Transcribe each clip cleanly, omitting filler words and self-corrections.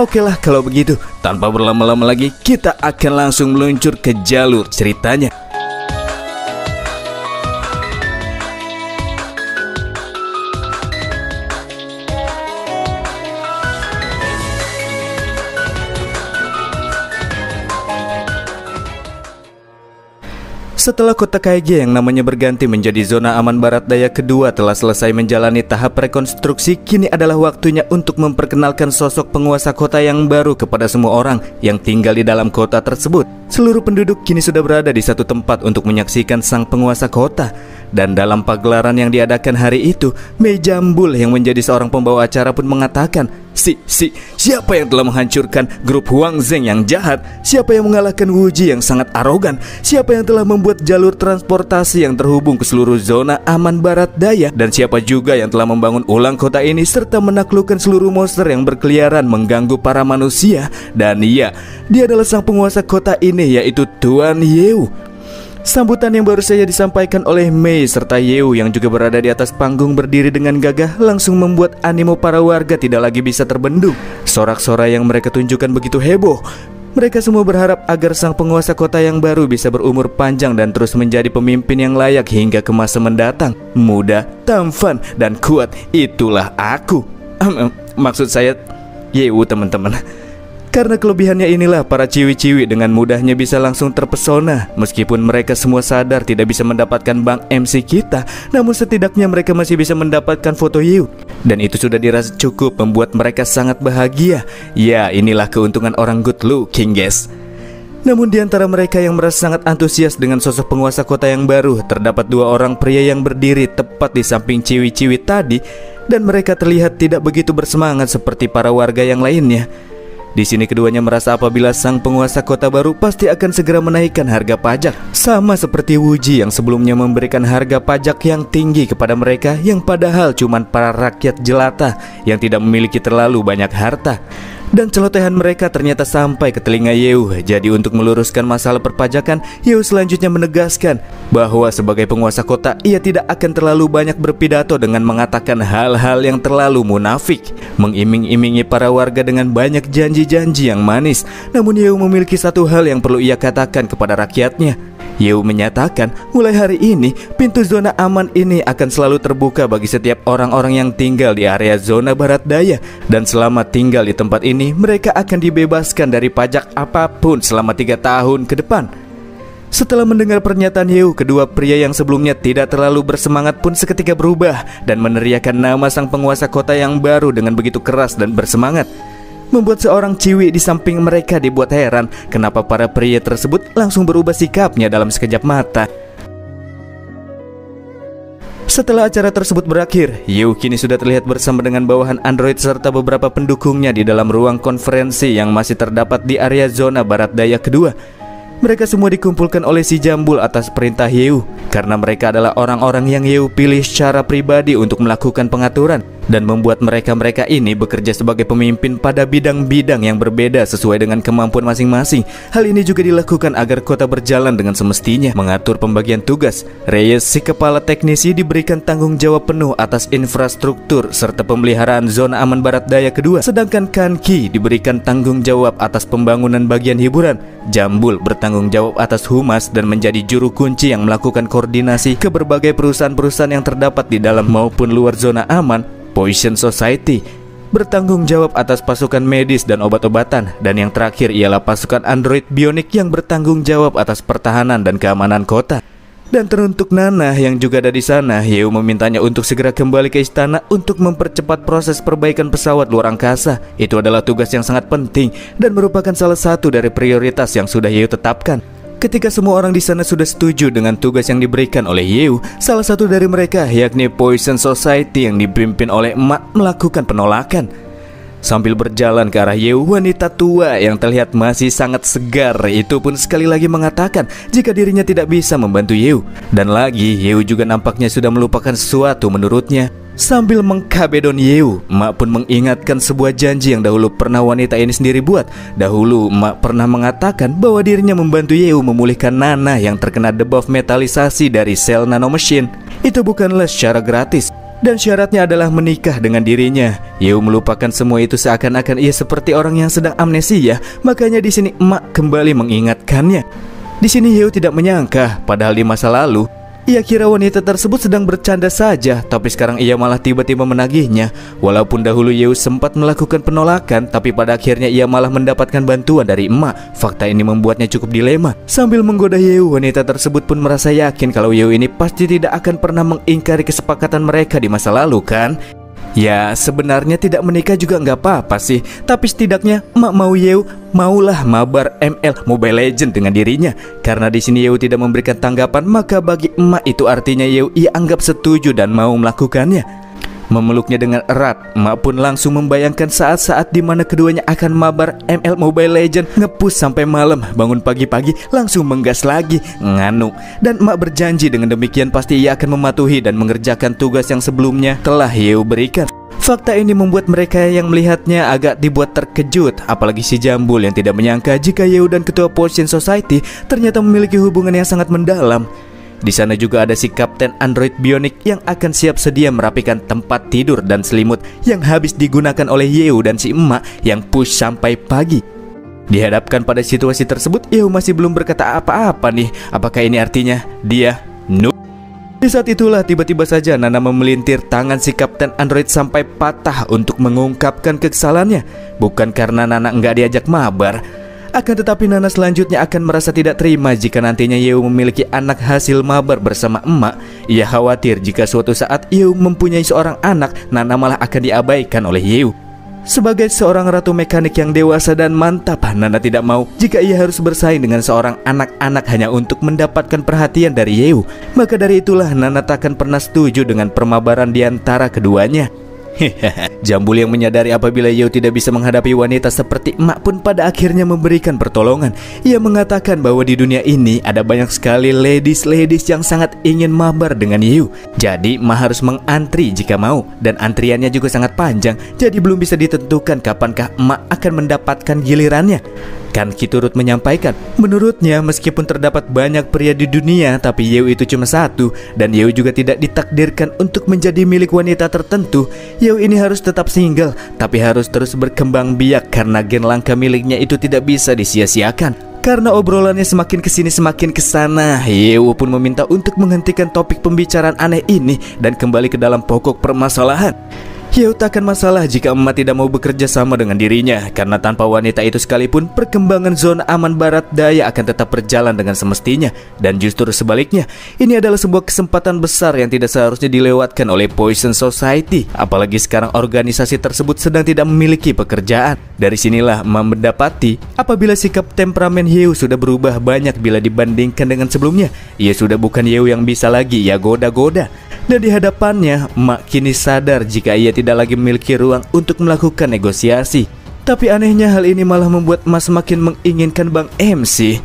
Oke lah kalau begitu, tanpa berlama-lama lagi kita akan langsung meluncur ke jalur ceritanya. Setelah kota KG yang namanya berganti menjadi zona aman barat daya kedua telah selesai menjalani tahap rekonstruksi, kini adalah waktunya untuk memperkenalkan sosok penguasa kota yang baru kepada semua orang yang tinggal di dalam kota tersebut. Seluruh penduduk kini sudah berada di satu tempat untuk menyaksikan sang penguasa kota. Dan dalam pagelaran yang diadakan hari itu, Mei Jambul yang menjadi seorang pembawa acara pun mengatakan, siapa yang telah menghancurkan grup Huang Zheng yang jahat? Siapa yang mengalahkan Wu Ji yang sangat arogan? Siapa yang telah membuat jalur transportasi yang terhubung ke seluruh zona aman barat daya? Dan siapa juga yang telah membangun ulang kota ini serta menaklukkan seluruh monster yang berkeliaran mengganggu para manusia? Dan iya, dia adalah sang penguasa kota ini, yaitu Tuan Yeu. Sambutan yang baru saja disampaikan oleh Mei serta Yeu yang juga berada di atas panggung berdiri dengan gagah langsung membuat animo para warga tidak lagi bisa terbendung. Sorak-sorai yang mereka tunjukkan begitu heboh. Mereka semua berharap agar sang penguasa kota yang baru bisa berumur panjang dan terus menjadi pemimpin yang layak hingga ke masa mendatang. Muda, tampan, dan kuat, itulah aku. Maksud saya Yeu, teman-teman. Karena kelebihannya inilah para ciwi-ciwi dengan mudahnya bisa langsung terpesona. Meskipun mereka semua sadar tidak bisa mendapatkan Bang MC kita, namun setidaknya mereka masih bisa mendapatkan foto Yu. Dan itu sudah dirasa cukup membuat mereka sangat bahagia. Ya, inilah keuntungan orang good looking, guys. Namun di antara mereka yang merasa sangat antusias dengan sosok penguasa kota yang baru, terdapat dua orang pria yang berdiri tepat di samping ciwi-ciwi tadi. Dan mereka terlihat tidak begitu bersemangat seperti para warga yang lainnya. Di sini keduanya merasa apabila sang penguasa kota baru pasti akan segera menaikkan harga pajak. Sama seperti Wu Ji yang sebelumnya memberikan harga pajak yang tinggi kepada mereka, yang padahal cuma para rakyat jelata yang tidak memiliki terlalu banyak harta. Dan celotehan mereka ternyata sampai ke telinga Yeu. Jadi untuk meluruskan masalah perpajakan, Yeu selanjutnya menegaskan bahwa sebagai penguasa kota, ia tidak akan terlalu banyak berpidato dengan mengatakan hal-hal yang terlalu munafik, mengiming-imingi para warga dengan banyak janji-janji yang manis. Namun Yeu memiliki satu hal yang perlu ia katakan kepada rakyatnya. Yeu menyatakan mulai hari ini pintu zona aman ini akan selalu terbuka bagi setiap orang-orang yang tinggal di area zona barat daya. Dan selama tinggal di tempat ini, mereka akan dibebaskan dari pajak apapun selama 3 tahun ke depan. Setelah mendengar pernyataan Yeu, kedua pria yang sebelumnya tidak terlalu bersemangat pun seketika berubah dan meneriakkan nama sang penguasa kota yang baru dengan begitu keras dan bersemangat, membuat seorang ciwi di samping mereka dibuat heran kenapa para pria tersebut langsung berubah sikapnya dalam sekejap mata. Setelah acara tersebut berakhir, Yeu kini sudah terlihat bersama dengan bawahan android serta beberapa pendukungnya di dalam ruang konferensi yang masih terdapat di area zona barat daya kedua. Mereka semua dikumpulkan oleh si Jambul atas perintah Yeu, karena mereka adalah orang-orang yang Yeu pilih secara pribadi untuk melakukan pengaturan dan membuat mereka-mereka ini bekerja sebagai pemimpin pada bidang-bidang yang berbeda sesuai dengan kemampuan masing-masing. Hal ini juga dilakukan agar kota berjalan dengan semestinya. Mengatur pembagian tugas, Reyes si kepala teknisi diberikan tanggung jawab penuh atas infrastruktur serta pemeliharaan zona aman barat daya kedua, sedangkan Kanki diberikan tanggung jawab atas pembangunan bagian hiburan. Jambul bertanggung jawab atas humas dan menjadi juru kunci yang melakukan koordinasi ke berbagai perusahaan-perusahaan yang terdapat di dalam maupun luar zona aman. Poison Society bertanggung jawab atas pasukan medis dan obat-obatan. Dan yang terakhir ialah pasukan android bionik yang bertanggung jawab atas pertahanan dan keamanan kota. Dan teruntuk Nana yang juga ada di sana, Yeu memintanya untuk segera kembali ke istana untuk mempercepat proses perbaikan pesawat luar angkasa. Itu adalah tugas yang sangat penting dan merupakan salah satu dari prioritas yang sudah Yeu tetapkan. Ketika semua orang di sana sudah setuju dengan tugas yang diberikan oleh Yeu, salah satu dari mereka, yakni Poison Society yang dipimpin oleh emak, melakukan penolakan. Sambil berjalan ke arah Yeu, wanita tua yang terlihat masih sangat segar itu pun sekali lagi mengatakan jika dirinya tidak bisa membantu Yeu. Dan lagi, Yeu juga nampaknya sudah melupakan sesuatu menurutnya. Sambil mengkabedon Yeu, emak pun mengingatkan sebuah janji yang dahulu pernah wanita ini sendiri buat. Dahulu emak pernah mengatakan bahwa dirinya membantu Yeu memulihkan Nana yang terkena debuff metalisasi dari sel nanomachine. Itu bukanlah secara gratis. dan syaratnya adalah menikah dengan dirinya. Yeo melupakan semua itu seakan-akan ia seperti orang yang sedang amnesia. Makanya di sini emak kembali mengingatkannya. Di sini Yeo tidak menyangka, padahal di masa lalu ia kira wanita tersebut sedang bercanda saja, tapi sekarang ia malah tiba-tiba menagihnya. Walaupun dahulu Yeo sempat melakukan penolakan, tapi pada akhirnya ia malah mendapatkan bantuan dari emak. Fakta ini membuatnya cukup dilema. Sambil menggoda Yeo, wanita tersebut pun merasa yakin kalau Yeo ini pasti tidak akan pernah mengingkari kesepakatan mereka di masa lalu kan? Ya sebenarnya tidak menikah juga nggak apa-apa sih, tapi setidaknya emak mau Yeo maulah mabar ML Mobile Legend dengan dirinya. Karena di sini Yeo tidak memberikan tanggapan, maka bagi emak itu artinya Yeo ia anggap setuju dan mau melakukannya. Memeluknya dengan erat, emak pun langsung membayangkan saat-saat di mana keduanya akan mabar ML Mobile Legend, ngepush sampai malam, bangun pagi-pagi langsung menggas lagi, nganu. Dan emak berjanji dengan demikian pasti ia akan mematuhi dan mengerjakan tugas yang sebelumnya telah Yeo berikan. Fakta ini membuat mereka yang melihatnya agak dibuat terkejut, apalagi si Jambul yang tidak menyangka jika Yeo dan ketua Potion Society ternyata memiliki hubungan yang sangat mendalam. Di sana juga ada si Kapten Android Bionik yang akan siap sedia merapikan tempat tidur dan selimut yang habis digunakan oleh Yeo dan si emak yang push sampai pagi. Dihadapkan pada situasi tersebut, Yeo masih belum berkata apa-apa nih. Apakah ini artinya dia noob? Di saat itulah tiba-tiba saja Nana memelintir tangan si Kapten Android sampai patah untuk mengungkapkan kekesalannya. Bukan karena Nana nggak diajak mabar, akan tetapi Nana selanjutnya akan merasa tidak terima jika nantinya Yeo memiliki anak hasil mabar bersama emak. Ia khawatir jika suatu saat Yeo mempunyai seorang anak, Nana malah akan diabaikan oleh Yeo. Sebagai seorang ratu mekanik yang dewasa dan mantap, Nana tidak mau jika ia harus bersaing dengan seorang anak-anak hanya untuk mendapatkan perhatian dari Yeo. Maka dari itulah Nana takkan pernah setuju dengan permabaran di antara keduanya. Jambul yang menyadari apabila Yeo tidak bisa menghadapi wanita seperti emak pun pada akhirnya memberikan pertolongan. Ia mengatakan bahwa di dunia ini ada banyak sekali ladies yang sangat ingin mabar dengan Yeo. Jadi emak harus mengantri jika mau, dan antriannya juga sangat panjang. Jadi belum bisa ditentukan kapankah emak akan mendapatkan gilirannya. Kan Ki turut menyampaikan, menurutnya meskipun terdapat banyak pria di dunia, tapi Yeo itu cuma satu, dan Yeo juga tidak ditakdirkan untuk menjadi milik wanita tertentu. Yeo ini harus tetap single, tapi harus terus berkembang biak karena gen langka miliknya itu tidak bisa disia-siakan. Karena obrolannya semakin kesini semakin kesana, Yeo pun meminta untuk menghentikan topik pembicaraan aneh ini dan kembali ke dalam pokok permasalahan. Yeo takkan masalah jika emak tidak mau bekerja sama dengan dirinya, karena tanpa wanita itu sekalipun perkembangan zona aman barat daya akan tetap berjalan dengan semestinya. Dan justru sebaliknya, ini adalah sebuah kesempatan besar yang tidak seharusnya dilewatkan oleh Poison Society. Apalagi sekarang organisasi tersebut sedang tidak memiliki pekerjaan. Dari sinilah emak mendapati apabila sikap temperamen Yeo sudah berubah banyak bila dibandingkan dengan sebelumnya. Ia sudah bukan Yeo yang bisa lagi ia goda-goda. Dan di hadapannya, emak kini sadar jika ia tidak lagi memiliki ruang untuk melakukan negosiasi. Tapi anehnya hal ini malah membuat emak semakin menginginkan Bang MC.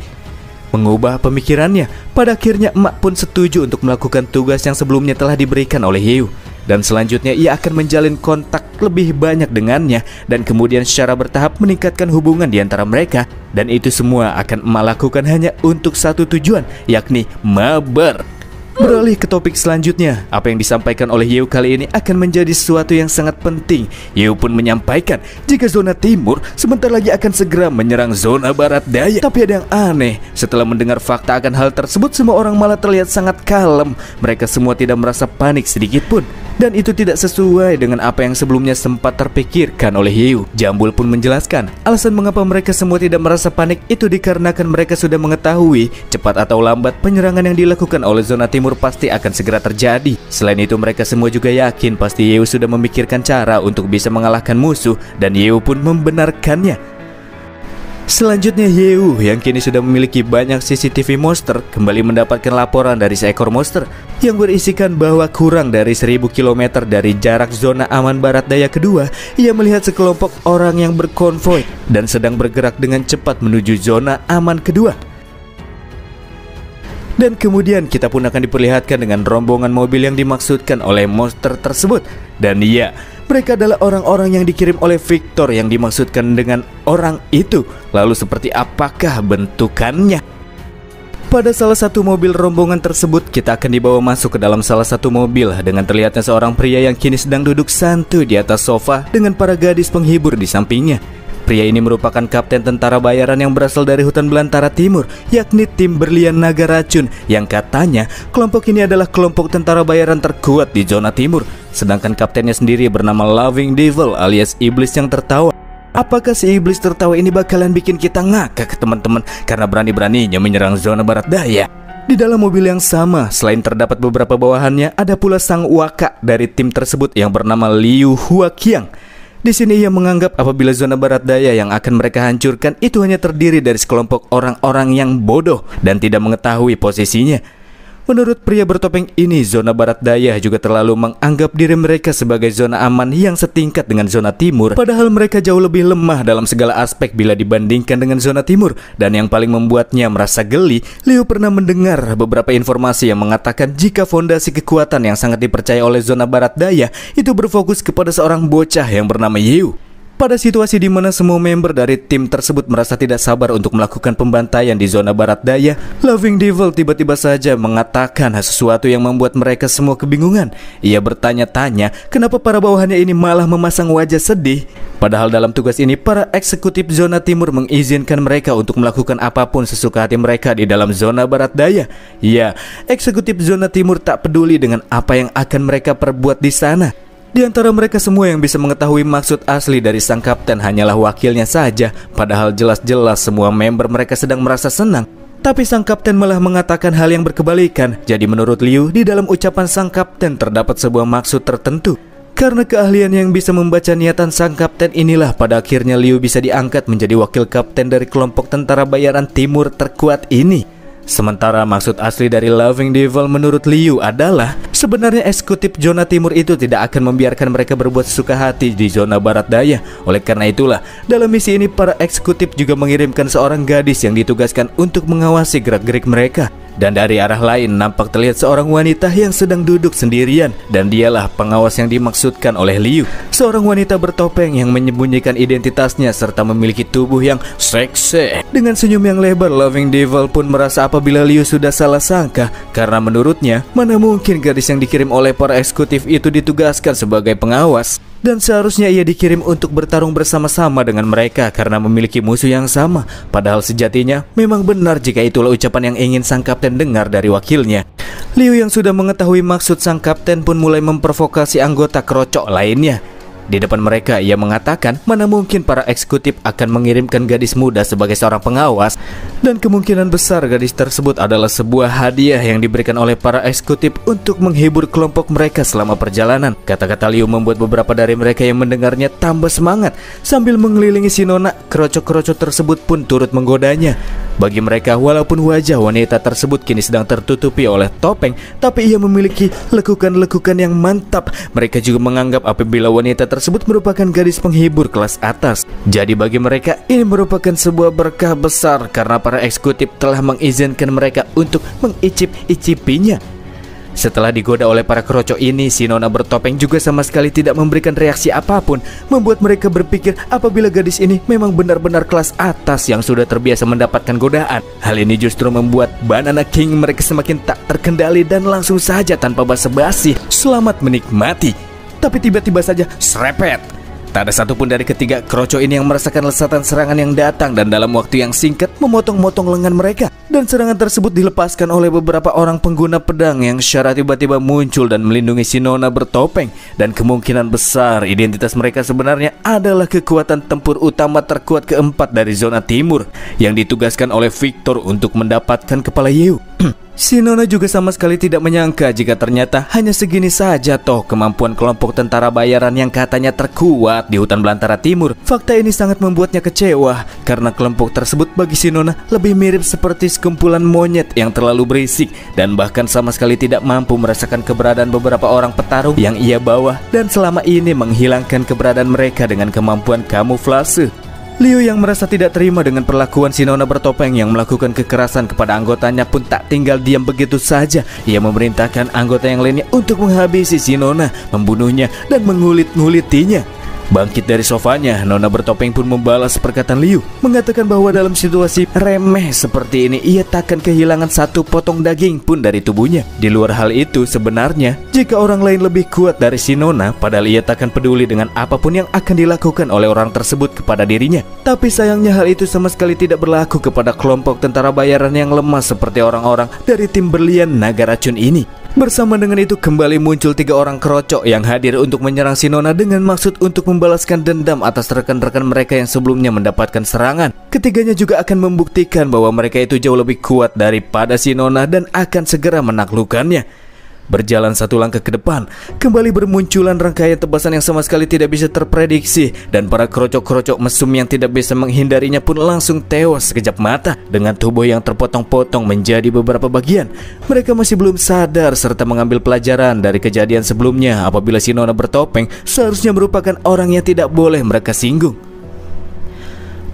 Mengubah pemikirannya, pada akhirnya emak pun setuju untuk melakukan tugas yang sebelumnya telah diberikan oleh Yeo. Dan selanjutnya ia akan menjalin kontak lebih banyak dengannya, dan kemudian secara bertahap meningkatkan hubungan di antara mereka. Dan itu semua akan emak lakukan hanya untuk satu tujuan, yakni mabar. Beralih ke topik selanjutnya, apa yang disampaikan oleh Yeo kali ini akan menjadi sesuatu yang sangat penting. Yeo pun menyampaikan jika zona timur sebentar lagi akan segera menyerang zona barat daya. Tapi ada yang aneh, setelah mendengar fakta akan hal tersebut, semua orang malah terlihat sangat kalem. Mereka semua tidak merasa panik sedikit pun. Dan itu tidak sesuai dengan apa yang sebelumnya sempat terpikirkan oleh Yeo. Jambul pun menjelaskan, alasan mengapa mereka semua tidak merasa panik itu dikarenakan mereka sudah mengetahui cepat atau lambat penyerangan yang dilakukan oleh zona timur pasti akan segera terjadi. Selain itu mereka semua juga yakin pasti Yeo sudah memikirkan cara untuk bisa mengalahkan musuh, dan Yeo pun membenarkannya. Selanjutnya Yeo yang kini sudah memiliki banyak CCTV monster kembali mendapatkan laporan dari seekor monster yang berisikan bahwa kurang dari 1000 km dari jarak zona aman barat daya kedua, ia melihat sekelompok orang yang berkonvoi dan sedang bergerak dengan cepat menuju zona aman kedua. Dan kemudian kita pun akan diperlihatkan dengan rombongan mobil yang dimaksudkan oleh monster tersebut. Dan iya, mereka adalah orang-orang yang dikirim oleh Victor yang dimaksudkan dengan orang itu. Lalu seperti apakah bentukannya? Pada salah satu mobil rombongan tersebut, kita akan dibawa masuk ke dalam salah satu mobil dengan terlihatnya seorang pria yang kini sedang duduk santuy di atas sofa dengan para gadis penghibur di sampingnya. Pria ini merupakan kapten tentara bayaran yang berasal dari hutan belantara timur, yakni tim Berlian Naga Racun, yang katanya kelompok ini adalah kelompok tentara bayaran terkuat di zona timur. Sedangkan kaptennya sendiri bernama Loving Devil alias Iblis yang tertawa. Apakah si iblis tertawa ini bakalan bikin kita ngakak teman-teman karena berani-beraninya menyerang zona barat daya? Di dalam mobil yang sama, selain terdapat beberapa bawahannya, ada pula sang waka dari tim tersebut yang bernama Liu Huaqiang. Di sini ia menganggap apabila zona barat daya yang akan mereka hancurkan itu hanya terdiri dari sekelompok orang-orang yang bodoh dan tidak mengetahui posisinya. Menurut pria bertopeng ini, zona barat daya juga terlalu menganggap diri mereka sebagai zona aman yang setingkat dengan zona timur, padahal mereka jauh lebih lemah dalam segala aspek bila dibandingkan dengan zona timur. Dan yang paling membuatnya merasa geli, Liu pernah mendengar beberapa informasi yang mengatakan jika fondasi kekuatan yang sangat dipercaya oleh zona barat daya itu berfokus kepada seorang bocah yang bernama Yu. Pada situasi di mana semua member dari tim tersebut merasa tidak sabar untuk melakukan pembantaian di zona barat daya, Loving Devil tiba-tiba saja mengatakan sesuatu yang membuat mereka semua kebingungan. Ia bertanya-tanya kenapa para bawahannya ini malah memasang wajah sedih. Padahal dalam tugas ini para eksekutif zona timur mengizinkan mereka untuk melakukan apapun sesuka hati mereka di dalam zona barat daya. Ya, eksekutif zona timur tak peduli dengan apa yang akan mereka perbuat di sana. Di antara mereka semua yang bisa mengetahui maksud asli dari sang kapten hanyalah wakilnya saja. Padahal jelas-jelas semua member mereka sedang merasa senang. Tapi sang kapten malah mengatakan hal yang berkebalikan. Jadi menurut Liu, di dalam ucapan sang kapten terdapat sebuah maksud tertentu. Karena keahlian yang bisa membaca niatan sang kapten inilah pada akhirnya Liu bisa diangkat menjadi wakil kapten dari kelompok tentara bayaran timur terkuat ini. Sementara maksud asli dari Loving Devil menurut Liu adalah sebenarnya eksekutif zona timur itu tidak akan membiarkan mereka berbuat sesuka hati di zona barat daya. Oleh karena itulah, dalam misi ini para eksekutif juga mengirimkan seorang gadis yang ditugaskan untuk mengawasi gerak-gerik mereka. Dan dari arah lain nampak terlihat seorang wanita yang sedang duduk sendirian. Dan dialah pengawas yang dimaksudkan oleh Liu. Seorang wanita bertopeng yang menyembunyikan identitasnya serta memiliki tubuh yang seksi. Dengan senyum yang lebar, Loving Devil pun merasa apabila Liu sudah salah sangka. Karena menurutnya, mana mungkin gadis yang dikirim oleh para eksekutif itu ditugaskan sebagai pengawas. Dan seharusnya ia dikirim untuk bertarung bersama-sama dengan mereka karena memiliki musuh yang sama. Padahal sejatinya memang benar jika itulah ucapan yang ingin sang kapten dengar dari wakilnya. Liu yang sudah mengetahui maksud sang kapten pun mulai memprovokasi anggota kerocok lainnya. Di depan mereka ia mengatakan mana mungkin para eksekutif akan mengirimkan gadis muda sebagai seorang pengawas. Dan kemungkinan besar gadis tersebut adalah sebuah hadiah yang diberikan oleh para eksekutif untuk menghibur kelompok mereka selama perjalanan. Kata-kata Liu membuat beberapa dari mereka yang mendengarnya tambah semangat. Sambil mengelilingi si nona, kerocok-kerocok tersebut pun turut menggodanya. Bagi mereka, walaupun wajah wanita tersebut kini sedang tertutupi oleh topeng, tapi ia memiliki lekukan-lekukan yang mantap. Mereka juga menganggap apabila wanita tersebut merupakan gadis penghibur kelas atas. Jadi bagi mereka, ini merupakan sebuah berkah besar karena para eksekutif telah mengizinkan mereka untuk mengicip-icipinya. Setelah digoda oleh para kerocok ini, si nona bertopeng juga sama sekali tidak memberikan reaksi apapun, membuat mereka berpikir apabila gadis ini memang benar-benar kelas atas yang sudah terbiasa mendapatkan godaan. Hal ini justru membuat Banana King mereka semakin tak terkendali dan langsung saja tanpa basa-basi selamat menikmati. Tapi tiba-tiba saja serepet. Tak ada satupun dari ketiga kerocok ini yang merasakan lesatan serangan yang datang dan dalam waktu yang singkat memotong-motong lengan mereka. Dan serangan tersebut dilepaskan oleh beberapa orang pengguna pedang yang secara tiba-tiba muncul dan melindungi si nona bertopeng. Dan kemungkinan besar identitas mereka sebenarnya adalah kekuatan tempur utama terkuat keempat dari zona timur yang ditugaskan oleh Victor untuk mendapatkan kepala Yu. Si nona juga sama sekali tidak menyangka jika ternyata hanya segini saja toh kemampuan kelompok tentara bayaran yang katanya terkuat di hutan belantara timur. Fakta ini sangat membuatnya kecewa karena kelompok tersebut bagi si nona lebih mirip seperti sekumpulan monyet yang terlalu berisik dan bahkan sama sekali tidak mampu merasakan keberadaan beberapa orang petarung yang ia bawa dan selama ini menghilangkan keberadaan mereka dengan kemampuan kamuflase. Liu yang merasa tidak terima dengan perlakuan si nona bertopeng yang melakukan kekerasan kepada anggotanya pun tak tinggal diam begitu saja. Ia memerintahkan anggota yang lainnya untuk menghabisi si nona, membunuhnya dan mengulit-ngulitinya. Bangkit dari sofanya, Nona bertopeng pun membalas perkataan Liu, mengatakan bahwa dalam situasi remeh seperti ini ia takkan kehilangan satu potong daging pun dari tubuhnya. Di luar hal itu, sebenarnya jika orang lain lebih kuat dari si Nona, padahal ia takkan peduli dengan apapun yang akan dilakukan oleh orang tersebut kepada dirinya. Tapi sayangnya hal itu sama sekali tidak berlaku kepada kelompok tentara bayaran yang lemah seperti orang-orang dari tim berlian naga racun ini. Bersama dengan itu kembali muncul 3 orang kerocok yang hadir untuk menyerang si Nona dengan maksud untuk membalaskan dendam atas rekan-rekan mereka yang sebelumnya mendapatkan serangan. Ketiganya juga akan membuktikan bahwa mereka itu jauh lebih kuat daripada si Nona dan akan segera menaklukkannya. Berjalan satu langkah ke depan, kembali bermunculan rangkaian tebasan yang sama sekali tidak bisa terprediksi, dan para kerocok-kerocok mesum yang tidak bisa menghindarinya pun langsung tewas sekejap mata dengan tubuh yang terpotong-potong menjadi beberapa bagian. Mereka masih belum sadar serta mengambil pelajaran dari kejadian sebelumnya apabila si Nona bertopeng seharusnya merupakan orang yang tidak boleh mereka singgung.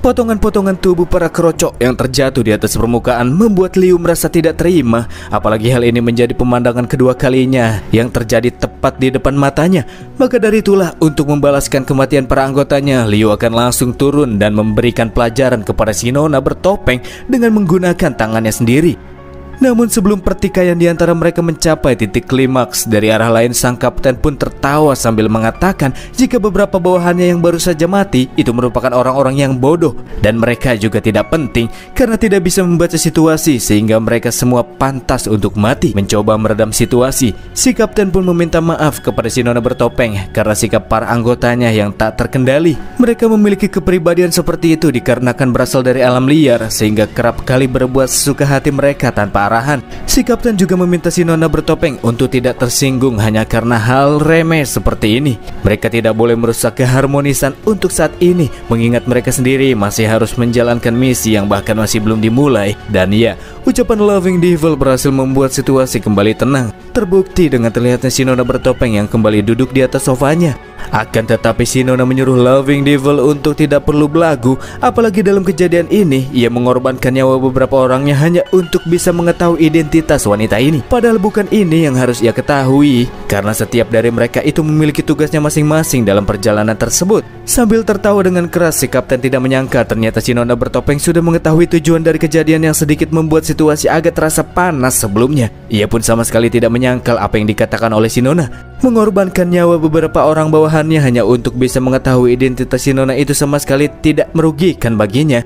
Potongan-potongan tubuh para kerocok yang terjatuh di atas permukaan membuat Liu merasa tidak terima, apalagi hal ini menjadi pemandangan kedua kalinya yang terjadi tepat di depan matanya. Maka dari itulah, untuk membalaskan kematian para anggotanya, Liu akan langsung turun dan memberikan pelajaran kepada si Nona bertopeng dengan menggunakan tangannya sendiri. Namun sebelum pertikaian di antara mereka mencapai titik klimaks, dari arah lain sang kapten pun tertawa sambil mengatakan jika beberapa bawahannya yang baru saja mati itu merupakan orang-orang yang bodoh dan mereka juga tidak penting karena tidak bisa membaca situasi sehingga mereka semua pantas untuk mati. Mencoba meredam situasi, si kapten pun meminta maaf kepada si Nona bertopeng karena sikap para anggotanya yang tak terkendali. Mereka memiliki kepribadian seperti itu dikarenakan berasal dari alam liar sehingga kerap kali berbuat sesuka hati mereka tanpa arahan. Si kapten juga meminta si Nona bertopeng untuk tidak tersinggung hanya karena hal remeh seperti ini. Mereka tidak boleh merusak keharmonisan untuk saat ini, mengingat mereka sendiri masih harus menjalankan misi yang bahkan masih belum dimulai. Dan ya, ucapan Loving Devil berhasil membuat situasi kembali tenang. Terbukti dengan terlihatnya si Nona bertopeng yang kembali duduk di atas sofanya. Akan tetapi si Nona menyuruh Loving Devil untuk tidak perlu belagu, apalagi dalam kejadian ini ia mengorbankan nyawa beberapa orangnya hanya untuk bisa mengetahui identitas wanita ini. Padahal bukan ini yang harus ia ketahui, karena setiap dari mereka itu memiliki tugasnya masing-masing dalam perjalanan tersebut. Sambil tertawa dengan keras, si kapten tidak menyangka ternyata si Nona bertopeng sudah mengetahui tujuan dari kejadian yang sedikit membuat situasi agak terasa panas sebelumnya. Ia pun sama sekali tidak menyangkal apa yang dikatakan oleh si Nona. Mengorbankan nyawa beberapa orang bawahannya hanya untuk bisa mengetahui identitas si Nona itu sama sekali tidak merugikan baginya.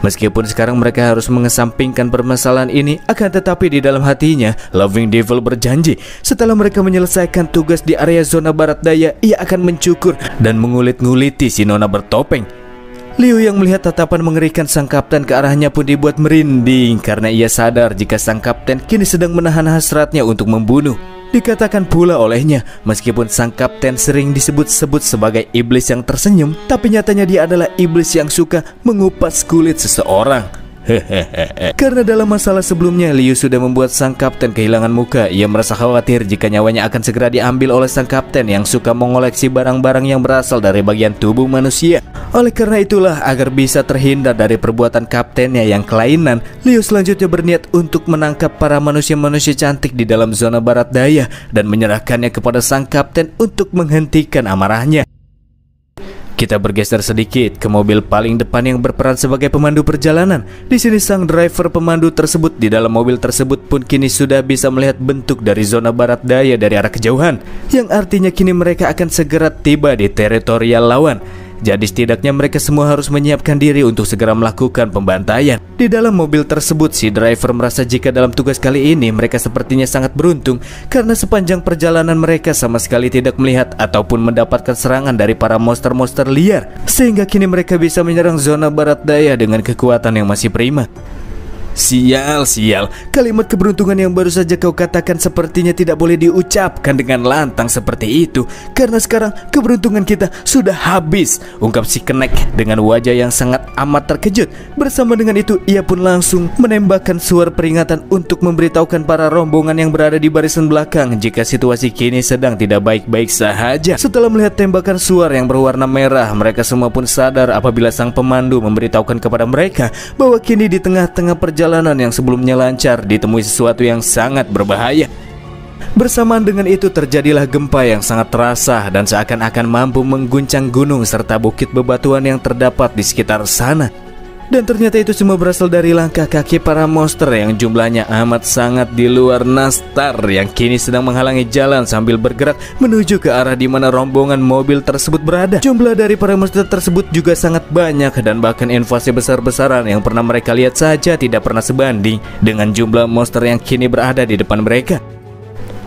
Meskipun sekarang mereka harus mengesampingkan permasalahan ini, akan tetapi di dalam hatinya Loving Devil berjanji setelah mereka menyelesaikan tugas di area zona barat daya, ia akan mencukur dan mengulit-nguliti si Nona bertopeng. Liu yang melihat tatapan mengerikan sang kapten ke arahnya pun dibuat merinding karena ia sadar jika sang kapten kini sedang menahan hasratnya untuk membunuh. Dikatakan pula olehnya, meskipun sang kapten sering disebut-sebut sebagai iblis yang tersenyum, tapi nyatanya dia adalah iblis yang suka mengupas kulit seseorang. Karena dalam masalah sebelumnya Liu sudah membuat sang kapten kehilangan muka, ia merasa khawatir jika nyawanya akan segera diambil oleh sang kapten yang suka mengoleksi barang-barang yang berasal dari bagian tubuh manusia. Oleh karena itulah, agar bisa terhindar dari perbuatan kaptennya yang kelainan, Liu selanjutnya berniat untuk menangkap para manusia-manusia cantik di dalam zona barat daya dan menyerahkannya kepada sang kapten untuk menghentikan amarahnya. Kita bergeser sedikit ke mobil paling depan yang berperan sebagai pemandu perjalanan. Di sini sang driver pemandu tersebut di dalam mobil tersebut pun kini sudah bisa melihat bentuk dari zona barat daya dari arah kejauhan, yang artinya kini mereka akan segera tiba di teritorial lawan. Jadi setidaknya mereka semua harus menyiapkan diri untuk segera melakukan pembantaian. Di dalam mobil tersebut, si driver merasa jika dalam tugas kali ini mereka sepertinya sangat beruntung, karena sepanjang perjalanan mereka sama sekali tidak melihat ataupun mendapatkan serangan dari para monster-monster liar, sehingga kini mereka bisa menyerang zona barat daya dengan kekuatan yang masih prima. Sial, kalimat keberuntungan yang baru saja kau katakan sepertinya tidak boleh diucapkan dengan lantang seperti itu, karena sekarang keberuntungan kita sudah habis, ungkap si Kenek dengan wajah yang sangat amat terkejut. Bersama dengan itu, ia pun langsung menembakkan suara peringatan untuk memberitahukan para rombongan yang berada di barisan belakang jika situasi kini sedang tidak baik-baik saja. Setelah melihat tembakan suara yang berwarna merah, mereka semua pun sadar apabila sang pemandu memberitahukan kepada mereka bahwa kini di tengah-tengah perjalanan yang sebelumnya lancar ditemui sesuatu yang sangat berbahaya. Bersamaan dengan itu terjadilah gempa yang sangat terasa dan seakan-akan mampu mengguncang gunung serta bukit bebatuan yang terdapat di sekitar sana. Dan ternyata itu semua berasal dari langkah kaki para monster yang jumlahnya amat sangat di luar nastar, yang kini sedang menghalangi jalan sambil bergerak menuju ke arah di mana rombongan mobil tersebut berada. Jumlah dari para monster tersebut juga sangat banyak, dan bahkan invasi besar-besaran yang pernah mereka lihat saja tidak pernah sebanding dengan jumlah monster yang kini berada di depan mereka.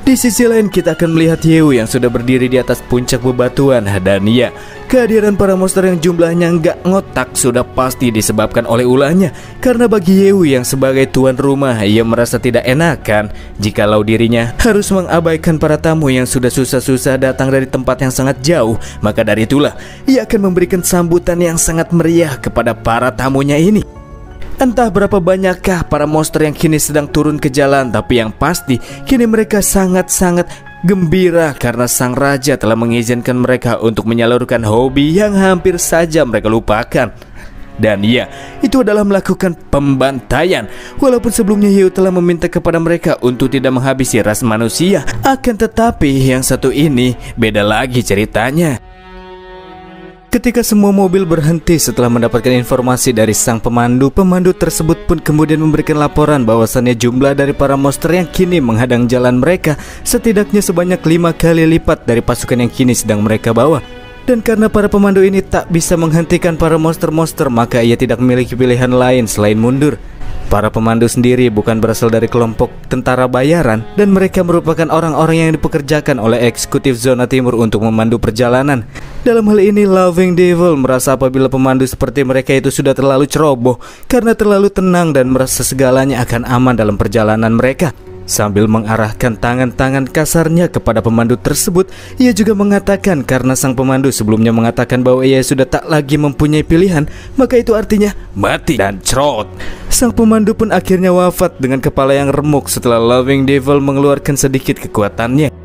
Di sisi lain kita akan melihat Yew yang sudah berdiri di atas puncak bebatuan, dan ya, kehadiran para monster yang jumlahnya nggak ngotak sudah pasti disebabkan oleh ulahnya. Karena bagi Yew yang sebagai tuan rumah, ia merasa tidak enakan jikalau dirinya harus mengabaikan para tamu yang sudah susah-susah datang dari tempat yang sangat jauh. Maka dari itulah ia akan memberikan sambutan yang sangat meriah kepada para tamunya ini. Entah berapa banyakkah para monster yang kini sedang turun ke jalan, tapi yang pasti kini mereka sangat-sangat gembira karena sang raja telah mengizinkan mereka untuk menyalurkan hobi yang hampir saja mereka lupakan. Dan ya, itu adalah melakukan pembantaian. Walaupun sebelumnya Yew telah meminta kepada mereka untuk tidak menghabisi ras manusia, akan tetapi yang satu ini beda lagi ceritanya. Ketika semua mobil berhenti setelah mendapatkan informasi dari sang pemandu, pemandu tersebut pun kemudian memberikan laporan bahwasannya jumlah dari para monster yang kini menghadang jalan mereka setidaknya sebanyak 5 kali lipat dari pasukan yang kini sedang mereka bawa. Dan karena para pemandu ini tak bisa menghentikan para monster-monster, maka ia tidak memiliki pilihan lain selain mundur. Para pemandu sendiri bukan berasal dari kelompok tentara bayaran, dan mereka merupakan orang-orang yang dipekerjakan oleh eksekutif zona timur untuk memandu perjalanan. Dalam hal ini, Loving Devil merasa apabila pemandu seperti mereka itu sudah terlalu ceroboh karena terlalu tenang dan merasa segalanya akan aman dalam perjalanan mereka. Sambil mengarahkan tangan-tangan kasarnya kepada pemandu tersebut, ia juga mengatakan karena sang pemandu sebelumnya mengatakan bahwa ia sudah tak lagi mempunyai pilihan, maka itu artinya mati dan cerot. Sang pemandu pun akhirnya wafat dengan kepala yang remuk setelah Loving Devil mengeluarkan sedikit kekuatannya.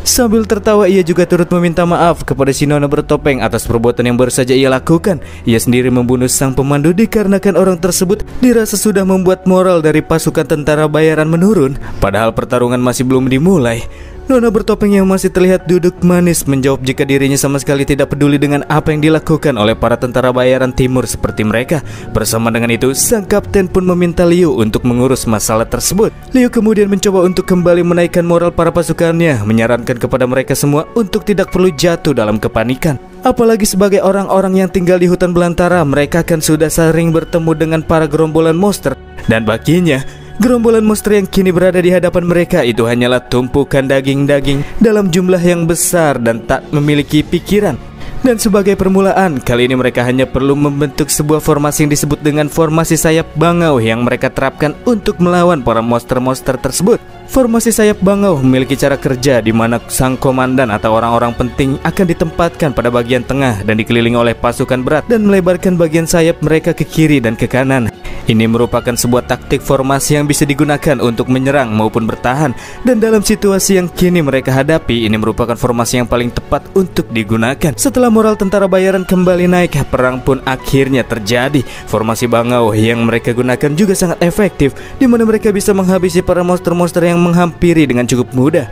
Sambil tertawa, ia juga turut meminta maaf kepada si nona bertopeng atas perbuatan yang baru saja ia lakukan. Ia sendiri membunuh sang pemandu dikarenakan orang tersebut dirasa sudah membuat moral dari pasukan tentara bayaran menurun. Padahal pertarungan masih belum dimulai. Nona bertopeng yang masih terlihat duduk manis menjawab jika dirinya sama sekali tidak peduli dengan apa yang dilakukan oleh para tentara bayaran timur seperti mereka. Bersama dengan itu, sang kapten pun meminta Liu untuk mengurus masalah tersebut. Liu kemudian mencoba untuk kembali menaikkan moral para pasukannya, menyarankan kepada mereka semua untuk tidak perlu jatuh dalam kepanikan. Apalagi sebagai orang-orang yang tinggal di hutan belantara, mereka kan sudah sering bertemu dengan para gerombolan monster. Dan baginya, gerombolan monster yang kini berada di hadapan mereka itu hanyalah tumpukan daging-daging dalam jumlah yang besar dan tak memiliki pikiran. Dan sebagai permulaan, kali ini mereka hanya perlu membentuk sebuah formasi yang disebut dengan formasi sayap bangau yang mereka terapkan untuk melawan para monster-monster tersebut. Formasi sayap bangau memiliki cara kerja di mana sang komandan atau orang-orang penting akan ditempatkan pada bagian tengah dan dikelilingi oleh pasukan berat dan melebarkan bagian sayap mereka ke kiri dan ke kanan. Ini merupakan sebuah taktik formasi yang bisa digunakan untuk menyerang maupun bertahan. Dan dalam situasi yang kini mereka hadapi, ini merupakan formasi yang paling tepat untuk digunakan. Setelah moral tentara bayaran kembali naik, perang pun akhirnya terjadi. Formasi bangau yang mereka gunakan juga sangat efektif, di mana mereka bisa menghabisi para monster-monster yang menghampiri dengan cukup mudah.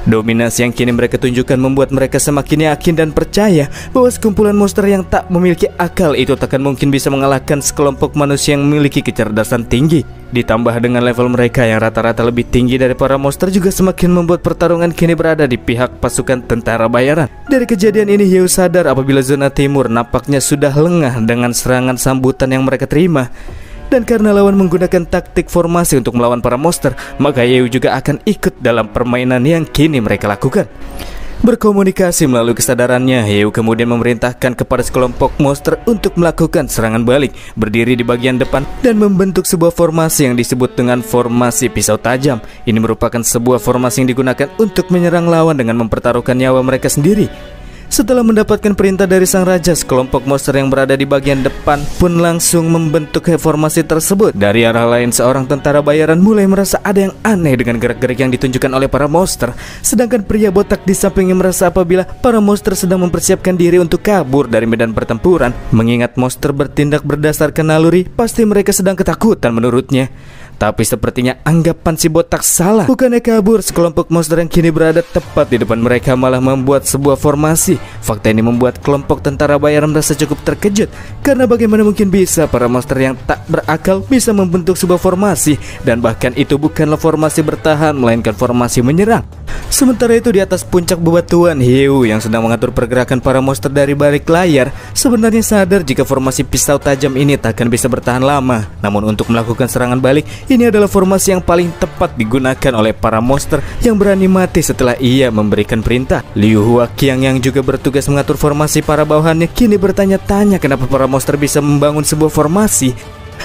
Dominasi yang kini mereka tunjukkan membuat mereka semakin yakin dan percaya bahwa sekumpulan monster yang tak memiliki akal itu takkan mungkin bisa mengalahkan sekelompok manusia yang memiliki kecerdasan tinggi. Ditambah dengan level mereka yang rata-rata lebih tinggi dari para monster juga semakin membuat pertarungan kini berada di pihak pasukan tentara bayaran. Dari kejadian ini, Yew sadar apabila zona timur nampaknya sudah lengah dengan serangan sambutan yang mereka terima. Dan karena lawan menggunakan taktik formasi untuk melawan para monster, maka Yew juga akan ikut dalam permainan yang kini mereka lakukan. Berkomunikasi melalui kesadarannya, Yew kemudian memerintahkan kepada sekelompok monster untuk melakukan serangan balik, berdiri di bagian depan dan membentuk sebuah formasi yang disebut dengan formasi pisau tajam. Ini merupakan sebuah formasi yang digunakan untuk menyerang lawan dengan mempertaruhkan nyawa mereka sendiri. Setelah mendapatkan perintah dari sang raja, sekelompok monster yang berada di bagian depan pun langsung membentuk formasi tersebut. Dari arah lain, seorang tentara bayaran mulai merasa ada yang aneh dengan gerak-gerik yang ditunjukkan oleh para monster. Sedangkan pria botak di sampingnya merasa apabila para monster sedang mempersiapkan diri untuk kabur dari medan pertempuran. Mengingat monster bertindak berdasarkan naluri, pasti mereka sedang ketakutan menurutnya. Tapi sepertinya anggapan si botak salah. Bukannya kabur, sekelompok monster yang kini berada tepat di depan mereka malah membuat sebuah formasi. Fakta ini membuat kelompok tentara bayaran merasa cukup terkejut, karena bagaimana mungkin bisa para monster yang tak berakal bisa membentuk sebuah formasi, dan bahkan itu bukanlah formasi bertahan melainkan formasi menyerang. Sementara itu di atas puncak bebatuan, Hiu yang sedang mengatur pergerakan para monster dari balik layar sebenarnya sadar jika formasi pisau tajam ini takkan bisa bertahan lama. Namun untuk melakukan serangan balik, ini adalah formasi yang paling tepat digunakan oleh para monster yang berani mati setelah ia memberikan perintah. Liu Huaqiang yang juga bertugas mengatur formasi para bawahannya kini bertanya-tanya kenapa para monster bisa membangun sebuah formasi.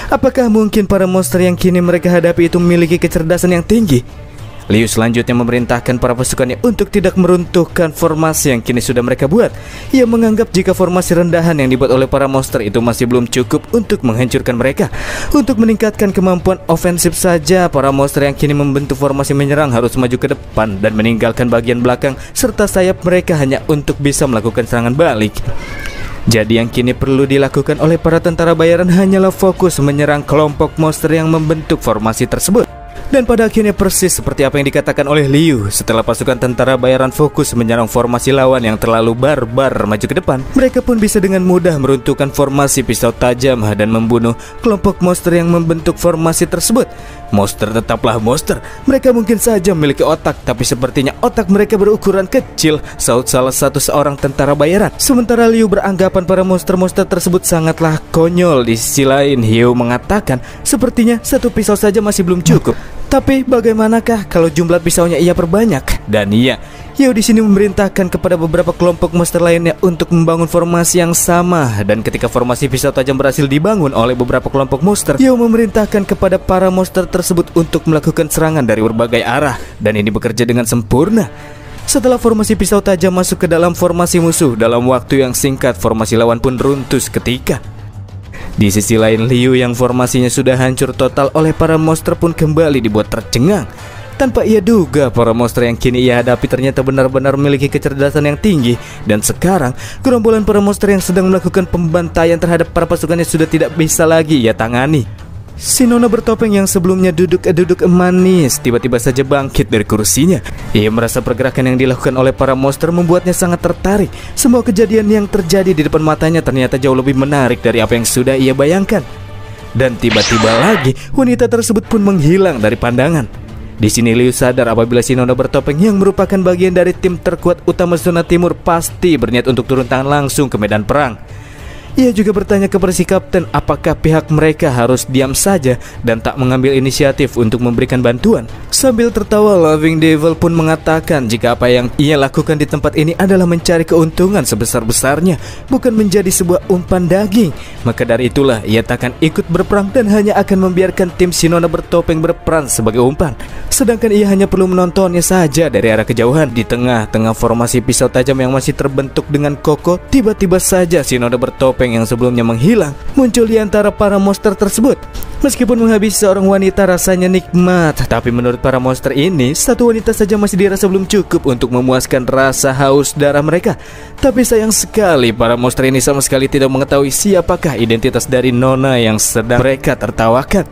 Apakah mungkin para monster yang kini mereka hadapi itu memiliki kecerdasan yang tinggi? Liu selanjutnya memerintahkan para pasukannya untuk tidak meruntuhkan formasi yang kini sudah mereka buat. Ia menganggap jika formasi rendahan yang dibuat oleh para monster itu masih belum cukup untuk menghancurkan mereka. Untuk meningkatkan kemampuan ofensif saja, para monster yang kini membentuk formasi menyerang harus maju ke depan dan meninggalkan bagian belakang serta sayap mereka hanya untuk bisa melakukan serangan balik. Jadi yang kini perlu dilakukan oleh para tentara bayaran hanyalah fokus menyerang kelompok monster yang membentuk formasi tersebut. Dan pada akhirnya persis seperti apa yang dikatakan oleh Liu, setelah pasukan tentara bayaran fokus menyerang formasi lawan yang terlalu barbar maju ke depan, mereka pun bisa dengan mudah meruntuhkan formasi pisau tajam dan membunuh kelompok monster yang membentuk formasi tersebut. Monster tetaplah monster, mereka mungkin saja memiliki otak, tapi sepertinya otak mereka berukuran kecil, saut salah satu seorang tentara bayaran. Sementara Liu beranggapan para monster-monster tersebut sangatlah konyol. Di sisi lain, Hiu mengatakan sepertinya satu pisau saja masih belum cukup. Tapi bagaimanakah kalau jumlah pisaunya ia perbanyak? Dan iya, Hiu di sini memerintahkan kepada beberapa kelompok monster lainnya untuk membangun formasi yang sama. Dan ketika formasi pisau tajam berhasil dibangun oleh beberapa kelompok monster, Hiu memerintahkan kepada para monster tersebut untuk melakukan serangan dari berbagai arah. Dan ini bekerja dengan sempurna. Setelah formasi pisau tajam masuk ke dalam formasi musuh, dalam waktu yang singkat formasi lawan pun runtuh seketika. Di sisi lain, Liu yang formasinya sudah hancur total oleh para monster pun kembali dibuat tercengang. Tanpa ia duga, para monster yang kini ia hadapi ternyata benar-benar memiliki kecerdasan yang tinggi. Dan sekarang, gerombolan para monster yang sedang melakukan pembantaian terhadap para pasukannya sudah tidak bisa lagi ia tangani. Si nona bertopeng yang sebelumnya duduk manis tiba-tiba saja bangkit dari kursinya. Ia merasa pergerakan yang dilakukan oleh para monster membuatnya sangat tertarik. Semua kejadian yang terjadi di depan matanya ternyata jauh lebih menarik dari apa yang sudah ia bayangkan. Dan tiba-tiba lagi wanita tersebut pun menghilang dari pandangan. Di sini Liu sadar apabila si nona bertopeng yang merupakan bagian dari tim terkuat utama zona timur pasti berniat untuk turun tangan langsung ke medan perang. Ia juga bertanya kepada si kapten apakah pihak mereka harus diam saja dan tak mengambil inisiatif untuk memberikan bantuan. Sambil tertawa, Loving Devil pun mengatakan jika apa yang ia lakukan di tempat ini adalah mencari keuntungan sebesar-besarnya, bukan menjadi sebuah umpan daging. Maka dari itulah ia takkan ikut berperang dan hanya akan membiarkan tim si nona bertopeng berperan sebagai umpan. Sedangkan ia hanya perlu menontonnya saja dari arah kejauhan. Di tengah-tengah formasi pisau tajam yang masih terbentuk dengan kokoh, tiba-tiba saja si nona bertopeng yang sebelumnya menghilang muncul di antara para monster tersebut. Meskipun menghabisi seorang wanita rasanya nikmat, tapi menurut para monster ini, satu wanita saja masih dirasa belum cukup untuk memuaskan rasa haus darah mereka. Tapi sayang sekali, para monster ini sama sekali tidak mengetahui siapakah identitas dari nona yang sedang mereka tertawakan.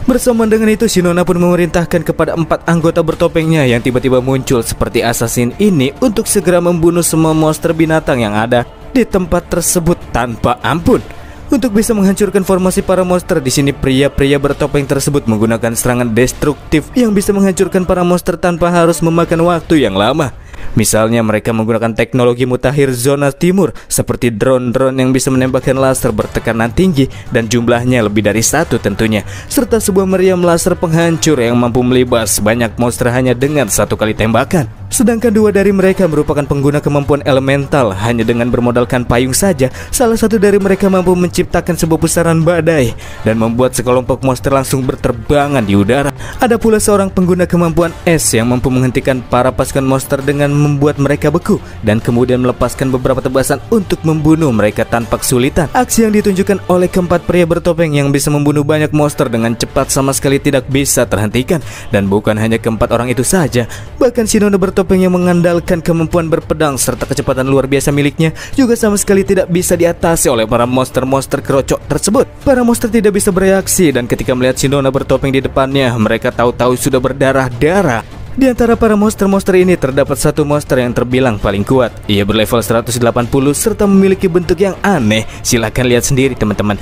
Bersamaan dengan itu, si nona pun memerintahkan kepada 4 anggota bertopengnya yang tiba-tiba muncul seperti assassin ini untuk segera membunuh semua monster binatang yang ada di tempat tersebut tanpa ampun. Untuk bisa menghancurkan formasi para monster, di sini pria-pria bertopeng tersebut menggunakan serangan destruktif yang bisa menghancurkan para monster tanpa harus memakan waktu yang lama. Misalnya mereka menggunakan teknologi mutakhir zona timur seperti drone-drone yang bisa menembakkan laser bertekanan tinggi dan jumlahnya lebih dari 1 tentunya, serta sebuah meriam laser penghancur yang mampu melibas banyak monster hanya dengan 1 kali tembakan. Sedangkan 2 dari mereka merupakan pengguna kemampuan elemental. Hanya dengan bermodalkan payung saja, salah satu dari mereka mampu menciptakan sebuah pusaran badai dan membuat sekelompok monster langsung berterbangan di udara. Ada pula seorang pengguna kemampuan es yang mampu menghentikan para pasukan monster dengan membuat mereka beku dan kemudian melepaskan beberapa tebasan untuk membunuh mereka tanpa kesulitan. Aksi yang ditunjukkan oleh keempat pria bertopeng yang bisa membunuh banyak monster dengan cepat sama sekali tidak bisa terhentikan. Dan bukan hanya keempat orang itu saja, bahkan si nona bertopeng bertopeng yang mengandalkan kemampuan berpedang serta kecepatan luar biasa miliknya juga sama sekali tidak bisa diatasi oleh para monster-monster kerocok tersebut. Para monster tidak bisa bereaksi dan ketika melihat si Nona bertopeng di depannya, mereka tahu-tahu sudah berdarah-darah. Di antara para monster-monster ini terdapat satu monster yang terbilang paling kuat. Ia berlevel 180 serta memiliki bentuk yang aneh. Silahkan lihat sendiri teman-teman.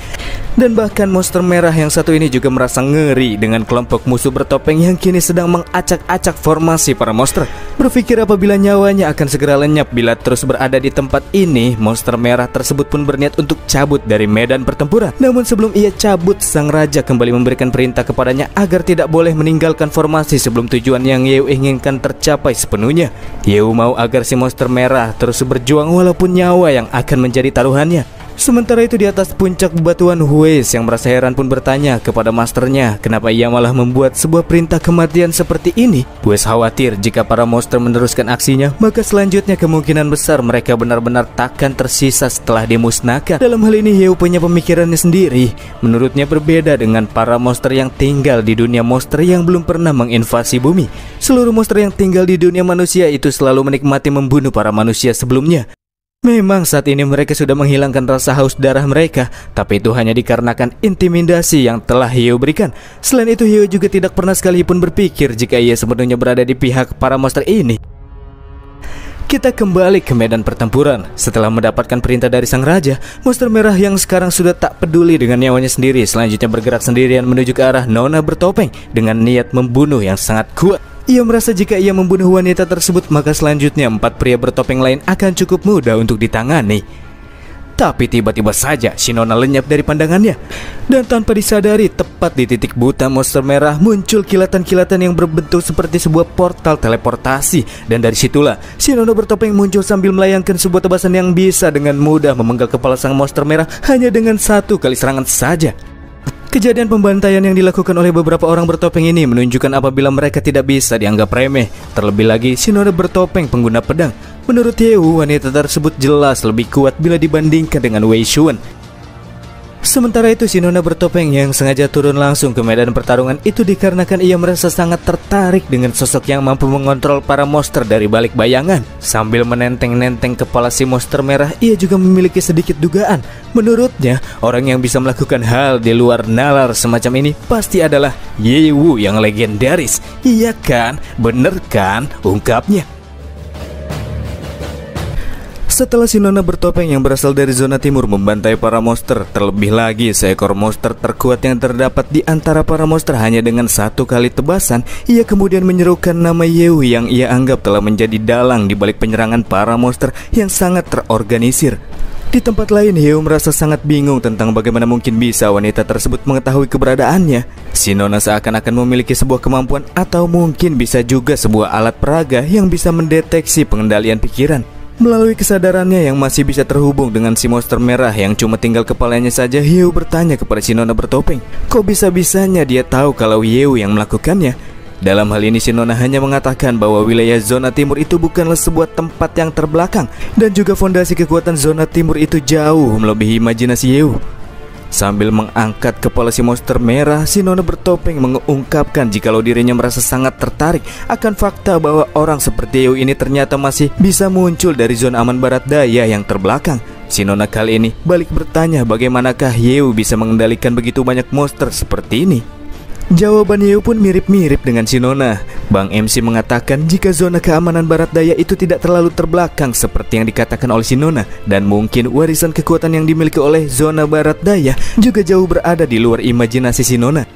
Dan bahkan monster merah yang satu ini juga merasa ngeri dengan kelompok musuh bertopeng yang kini sedang mengacak-acak formasi para monster. Berpikir apabila nyawanya akan segera lenyap bila terus berada di tempat ini, monster merah tersebut pun berniat untuk cabut dari medan pertempuran. Namun sebelum ia cabut, sang raja kembali memberikan perintah kepadanya agar tidak boleh meninggalkan formasi sebelum tujuan yang Yeu inginkan tercapai sepenuhnya. Yeu mau agar si monster merah terus berjuang walaupun nyawa yang akan menjadi taruhannya. Sementara itu di atas puncak bebatuan, Hues yang merasa heran pun bertanya kepada masternya kenapa ia malah membuat sebuah perintah kematian seperti ini. Hues khawatir jika para monster meneruskan aksinya, maka selanjutnya kemungkinan besar mereka benar-benar takkan tersisa setelah dimusnahkan. Dalam hal ini Yeu punya pemikirannya sendiri. Menurutnya berbeda dengan para monster yang tinggal di dunia monster yang belum pernah menginvasi bumi. Seluruh monster yang tinggal di dunia manusia itu selalu menikmati membunuh para manusia sebelumnya. Memang saat ini mereka sudah menghilangkan rasa haus darah mereka, tapi itu hanya dikarenakan intimidasi yang telah Yeu berikan. Selain itu Yeu juga tidak pernah sekalipun berpikir jika ia sepenuhnya berada di pihak para monster ini. Kita kembali ke medan pertempuran. Setelah mendapatkan perintah dari sang raja, monster merah yang sekarang sudah tak peduli dengan nyawanya sendiri selanjutnya bergerak sendirian menuju ke arah Nona bertopeng dengan niat membunuh yang sangat kuat. Ia merasa jika ia membunuh wanita tersebut, maka selanjutnya 4 pria bertopeng lain akan cukup mudah untuk ditangani. Tapi tiba-tiba saja si Nona lenyap dari pandangannya. Dan tanpa disadari, tepat di titik buta monster merah muncul kilatan-kilatan yang berbentuk seperti sebuah portal teleportasi. Dan dari situlah si Nona bertopeng muncul sambil melayangkan sebuah tebasan yang bisa dengan mudah memenggal kepala sang monster merah hanya dengan 1 kali serangan saja. Kejadian pembantaian yang dilakukan oleh beberapa orang bertopeng ini menunjukkan apabila mereka tidak bisa dianggap remeh. Terlebih lagi si Nona bertopeng pengguna pedang. Menurut Yeu, wanita tersebut jelas lebih kuat bila dibandingkan dengan Wei Xuan. Sementara itu si Nona bertopeng yang sengaja turun langsung ke medan pertarungan itu dikarenakan ia merasa sangat tertarik dengan sosok yang mampu mengontrol para monster dari balik bayangan. Sambil menenteng-nenteng kepala si monster merah, ia juga memiliki sedikit dugaan. Menurutnya, orang yang bisa melakukan hal di luar nalar semacam ini pasti adalah Yeu yang legendaris. Iya kan? Bener kan? Ungkapnya. Setelah si Nona bertopeng yang berasal dari zona timur membantai para monster, terlebih lagi seekor monster terkuat yang terdapat di antara para monster hanya dengan 1 kali tebasan, ia kemudian menyerukan nama Yeu yang ia anggap telah menjadi dalang di balik penyerangan para monster yang sangat terorganisir. Di tempat lain, Yeu merasa sangat bingung tentang bagaimana mungkin bisa wanita tersebut mengetahui keberadaannya. Si Nona seakan-akan memiliki sebuah kemampuan atau mungkin bisa juga sebuah alat peraga yang bisa mendeteksi pengendalian pikiran. Melalui kesadarannya yang masih bisa terhubung dengan si monster merah yang cuma tinggal kepalanya saja, Yeu bertanya kepada si Nona bertopeng, kok bisa-bisanya dia tahu kalau Yeu yang melakukannya? Dalam hal ini si Nona hanya mengatakan bahwa wilayah zona timur itu bukanlah sebuah tempat yang terbelakang, dan juga fondasi kekuatan zona timur itu jauh melebihi imajinasi Yeu. Sambil mengangkat kepala si monster merah, si Nona bertopeng mengungkapkan jikalau dirinya merasa sangat tertarik akan fakta bahwa orang seperti Yeu ini ternyata masih bisa muncul dari zona aman barat daya yang terbelakang. Si Nona kali ini balik bertanya bagaimanakah Yeu bisa mengendalikan begitu banyak monster seperti ini. Jawaban Yeu pun mirip-mirip dengan si Nona. Bang MC mengatakan jika zona keamanan barat daya itu tidak terlalu terbelakang seperti yang dikatakan oleh si Nona, dan mungkin warisan kekuatan yang dimiliki oleh zona barat daya juga jauh berada di luar imajinasi si Nona.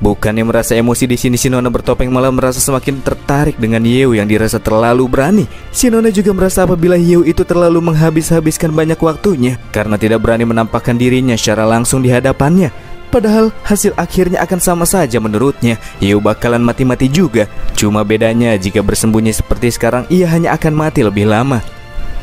Bukannya merasa emosi di sini, si Nona bertopeng malah merasa semakin tertarik dengan Yeu yang dirasa terlalu berani. Si Nona juga merasa apabila Yeu itu terlalu menghabis-habiskan banyak waktunya karena tidak berani menampakkan dirinya secara langsung di hadapannya. Padahal hasil akhirnya akan sama saja menurutnya. Yeu bakalan mati-mati juga. Cuma bedanya jika bersembunyi seperti sekarang, ia hanya akan mati lebih lama.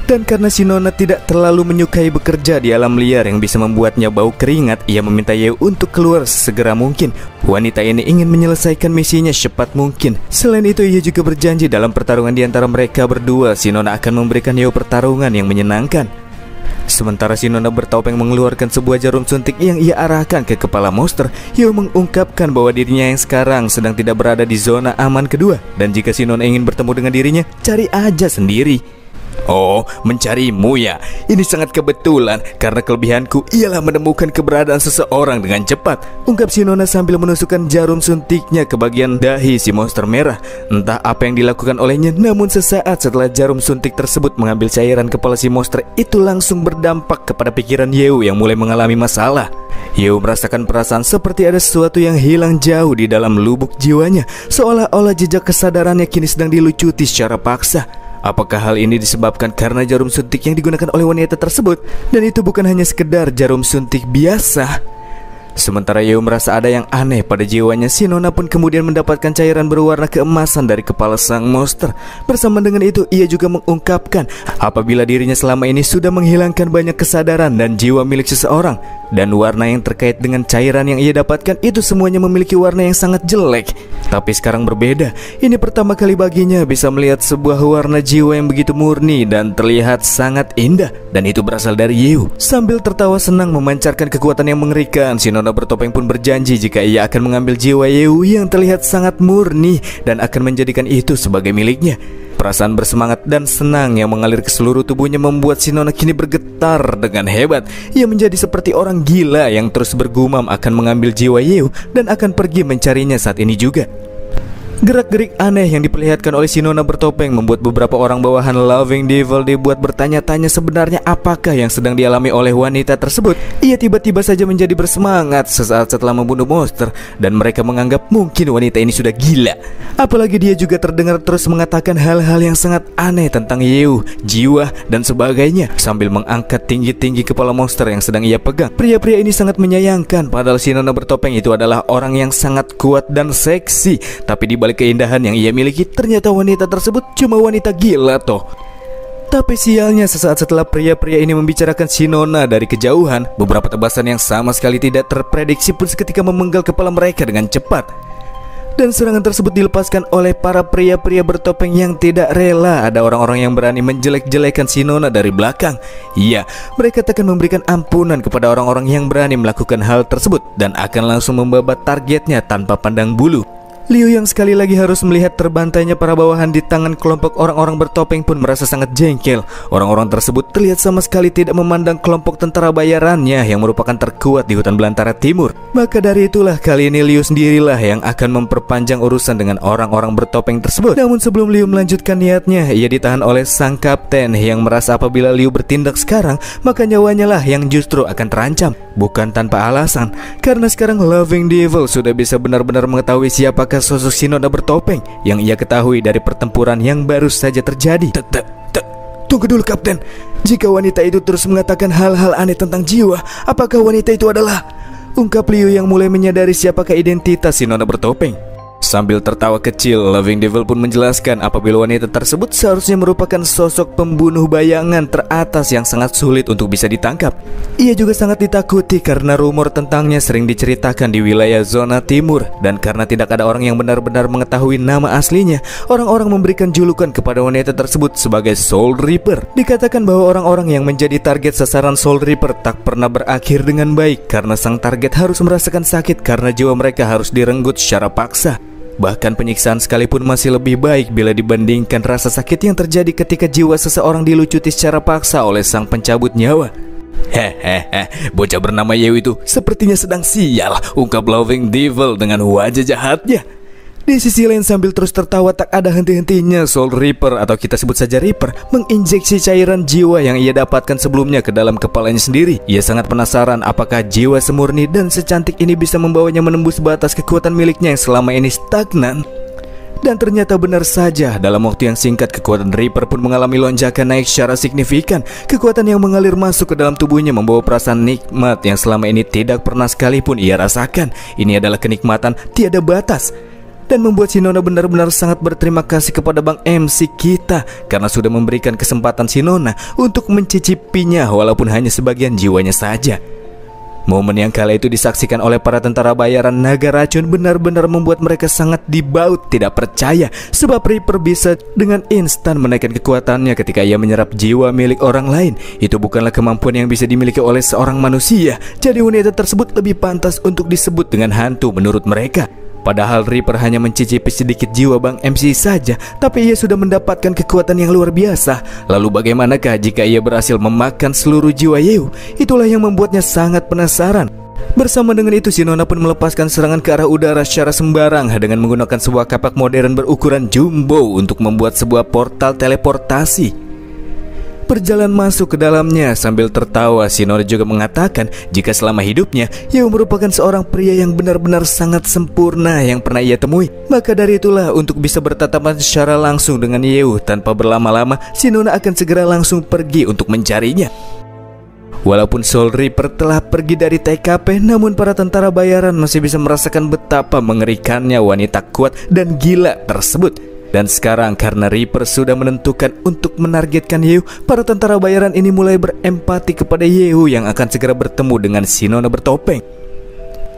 Dan karena si Nona tidak terlalu menyukai bekerja di alam liar yang bisa membuatnya bau keringat, ia meminta Yeu untuk keluar sesegera mungkin. Wanita ini ingin menyelesaikan misinya secepat mungkin. Selain itu ia juga berjanji dalam pertarungan di antara mereka berdua, si Nona akan memberikan Yeu pertarungan yang menyenangkan. Sementara si nona bertopeng mengeluarkan sebuah jarum suntik yang ia arahkan ke kepala monster, Yeo mengungkapkan bahwa dirinya yang sekarang sedang tidak berada di zona aman kedua. Dan jika si nona ingin bertemu dengan dirinya, cari aja sendiri. Oh, mencarimu ya? Ini sangat kebetulan, karena kelebihanku ialah menemukan keberadaan seseorang dengan cepat, ungkap si nona sambil menusukkan jarum suntiknya ke bagian dahi si monster merah. Entah apa yang dilakukan olehnya, namun sesaat setelah jarum suntik tersebut mengambil cairan kepala si monster itu, langsung berdampak kepada pikiran Yeo yang mulai mengalami masalah. Yeo merasakan perasaan seperti ada sesuatu yang hilang jauh di dalam lubuk jiwanya, seolah-olah jejak kesadarannya kini sedang dilucuti secara paksa. Apakah hal ini disebabkan karena jarum suntik yang digunakan oleh wanita tersebut? Dan itu bukan hanya sekedar jarum suntik biasa. Sementara Yeo merasa ada yang aneh pada jiwanya, si nona pun kemudian mendapatkan cairan berwarna keemasan dari kepala sang monster. Bersama dengan itu, ia juga mengungkapkan apabila dirinya selama ini sudah menghilangkan banyak kesadaran dan jiwa milik seseorang. Dan warna yang terkait dengan cairan yang ia dapatkan itu semuanya memiliki warna yang sangat jelek. Tapi sekarang berbeda, ini pertama kali baginya bisa melihat sebuah warna jiwa yang begitu murni dan terlihat sangat indah. Dan itu berasal dari Yeo. Sambil tertawa senang memancarkan kekuatan yang mengerikan, si nona bertopeng pun berjanji jika ia akan mengambil jiwa Yeo yang terlihat sangat murni dan akan menjadikan itu sebagai miliknya. Perasaan bersemangat dan senang yang mengalir ke seluruh tubuhnya membuat si nona kini bergetar dengan hebat. Ia menjadi seperti orang gila yang terus bergumam akan mengambil jiwa Yeo dan akan pergi mencarinya saat ini juga. Gerak-gerik aneh yang diperlihatkan oleh si nona bertopeng membuat beberapa orang bawahan Loving Devil dibuat bertanya-tanya sebenarnya apakah yang sedang dialami oleh wanita tersebut. Ia tiba-tiba saja menjadi bersemangat sesaat setelah membunuh monster, dan mereka menganggap mungkin wanita ini sudah gila. Apalagi dia juga terdengar terus mengatakan hal-hal yang sangat aneh tentang Yeo, jiwa, dan sebagainya, sambil mengangkat tinggi-tinggi kepala monster yang sedang ia pegang. Pria-pria ini sangat menyayangkan, padahal si nona bertopeng itu adalah orang yang sangat kuat dan seksi. Tapi di balik keindahan yang ia miliki, ternyata wanita tersebut cuma wanita gila toh. Tapi sialnya, sesaat setelah pria-pria ini membicarakan si nona dari kejauhan, beberapa tebasan yang sama sekali tidak terprediksi pun seketika memenggal kepala mereka dengan cepat. Dan serangan tersebut dilepaskan oleh para pria-pria bertopeng yang tidak rela ada orang-orang yang berani menjelek-jelekan si nona dari belakang. Iya, mereka akan memberikan ampunan kepada orang-orang yang berani melakukan hal tersebut dan akan langsung membabat targetnya tanpa pandang bulu. Liu yang sekali lagi harus melihat terbantainya para bawahan di tangan kelompok orang-orang bertopeng pun merasa sangat jengkel. Orang-orang tersebut terlihat sama sekali tidak memandang kelompok tentara bayarannya yang merupakan terkuat di hutan belantara timur. Maka dari itulah kali ini Liu sendirilah yang akan memperpanjang urusan dengan orang-orang bertopeng tersebut. Namun sebelum Liu melanjutkan niatnya, ia ditahan oleh sang kapten yang merasa apabila Liu bertindak sekarang, maka nyawanya lah yang justru akan terancam. Bukan tanpa alasan, karena sekarang Loving Devil sudah bisa benar-benar mengetahui siapakah sosok si nona bertopeng yang ia ketahui dari pertempuran yang baru saja terjadi. Tunggu dulu kapten, jika wanita itu terus mengatakan hal-hal aneh tentang jiwa, apakah wanita itu adalah... Ungkap Liu yang mulai menyadari siapakah identitas si nona bertopeng. Sambil tertawa kecil, Loving Devil pun menjelaskan apabila wanita tersebut seharusnya merupakan sosok pembunuh bayangan teratas yang sangat sulit untuk bisa ditangkap. Ia juga sangat ditakuti karena rumor tentangnya sering diceritakan di wilayah zona timur. Dan karena tidak ada orang yang benar-benar mengetahui nama aslinya, orang-orang memberikan julukan kepada wanita tersebut sebagai Soul Reaper. Dikatakan bahwa orang-orang yang menjadi target sasaran Soul Reaper tak pernah berakhir dengan baik, karena sang target harus merasakan sakit karena jiwa mereka harus direnggut secara paksa. Bahkan penyiksaan sekalipun masih lebih baik bila dibandingkan rasa sakit yang terjadi ketika jiwa seseorang dilucuti secara paksa oleh sang pencabut nyawa. Hehehe, bocah bernama Yeo itu sepertinya sedang sial, ungkap Loving Devil dengan wajah jahatnya. Di sisi lain, sambil terus tertawa tak ada henti-hentinya, Soul Reaper atau kita sebut saja Reaper menginjeksi cairan jiwa yang ia dapatkan sebelumnya ke dalam kepalanya sendiri. Ia sangat penasaran apakah jiwa semurni dan secantik ini bisa membawanya menembus batas kekuatan miliknya yang selama ini stagnan. Dan ternyata benar saja, dalam waktu yang singkat kekuatan Reaper pun mengalami lonjakan naik secara signifikan. Kekuatan yang mengalir masuk ke dalam tubuhnya membawa perasaan nikmat yang selama ini tidak pernah sekalipun ia rasakan. Ini adalah kenikmatan tiada batas, dan membuat si nona benar-benar sangat berterima kasih kepada Bang MC kita karena sudah memberikan kesempatan si nona untuk mencicipinya walaupun hanya sebagian jiwanya saja. Momen yang kala itu disaksikan oleh para tentara bayaran naga racun benar-benar membuat mereka sangat dibaut tidak percaya, sebab Reaper bisa dengan instan menaikkan kekuatannya ketika ia menyerap jiwa milik orang lain. Itu bukanlah kemampuan yang bisa dimiliki oleh seorang manusia. Jadi wanita tersebut lebih pantas untuk disebut dengan hantu menurut mereka. Padahal Reaper hanya mencicipi sedikit jiwa Bang MC saja, tapi ia sudah mendapatkan kekuatan yang luar biasa. Lalu bagaimanakah jika ia berhasil memakan seluruh jiwa Yeu? Itulah yang membuatnya sangat penasaran. Bersama dengan itu, si Nona pun melepaskan serangan ke arah udara secara sembarang dengan menggunakan sebuah kapak modern berukuran jumbo untuk membuat sebuah portal teleportasi. Berjalan masuk ke dalamnya sambil tertawa, si Nona juga mengatakan jika selama hidupnya Yeu merupakan seorang pria yang benar-benar sangat sempurna yang pernah ia temui. Maka dari itulah untuk bisa bertatapan secara langsung dengan Yeu tanpa berlama-lama, si Nona akan segera langsung pergi untuk mencarinya. Walaupun Soul Reaper telah pergi dari TKP, namun para tentara bayaran masih bisa merasakan betapa mengerikannya wanita kuat dan gila tersebut. Dan sekarang karena Reaper sudah menentukan untuk menargetkan Yeu, para tentara bayaran ini mulai berempati kepada Yeu yang akan segera bertemu dengan si Nona bertopeng.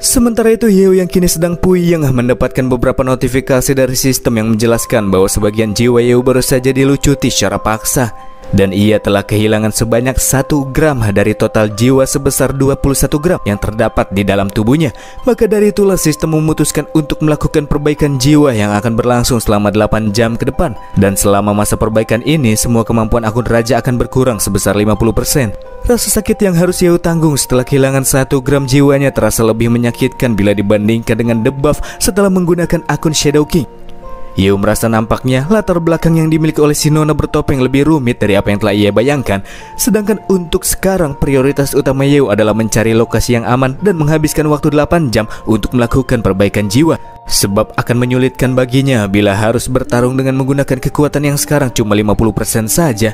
Sementara itu Yeu yang kini sedang puyeng mendapatkan beberapa notifikasi dari sistem yang menjelaskan bahwa sebagian jiwa Yeu baru saja dilucuti secara paksa. Dan ia telah kehilangan sebanyak 1 gram dari total jiwa sebesar 21 gram yang terdapat di dalam tubuhnya. Maka dari itulah sistem memutuskan untuk melakukan perbaikan jiwa yang akan berlangsung selama 8 jam ke depan. Dan selama masa perbaikan ini, semua kemampuan akun raja akan berkurang sebesar 50%. Rasa sakit yang harus Yeu tanggung setelah kehilangan 1 gram jiwanya terasa lebih menyakitkan bila dibandingkan dengan debuff setelah menggunakan akun Shadow King. Yeu merasa nampaknya latar belakang yang dimiliki oleh si Nona bertopeng lebih rumit dari apa yang telah ia bayangkan. Sedangkan untuk sekarang prioritas utama Yeu adalah mencari lokasi yang aman dan menghabiskan waktu 8 jam untuk melakukan perbaikan jiwa. Sebab akan menyulitkan baginya bila harus bertarung dengan menggunakan kekuatan yang sekarang cuma 50% saja.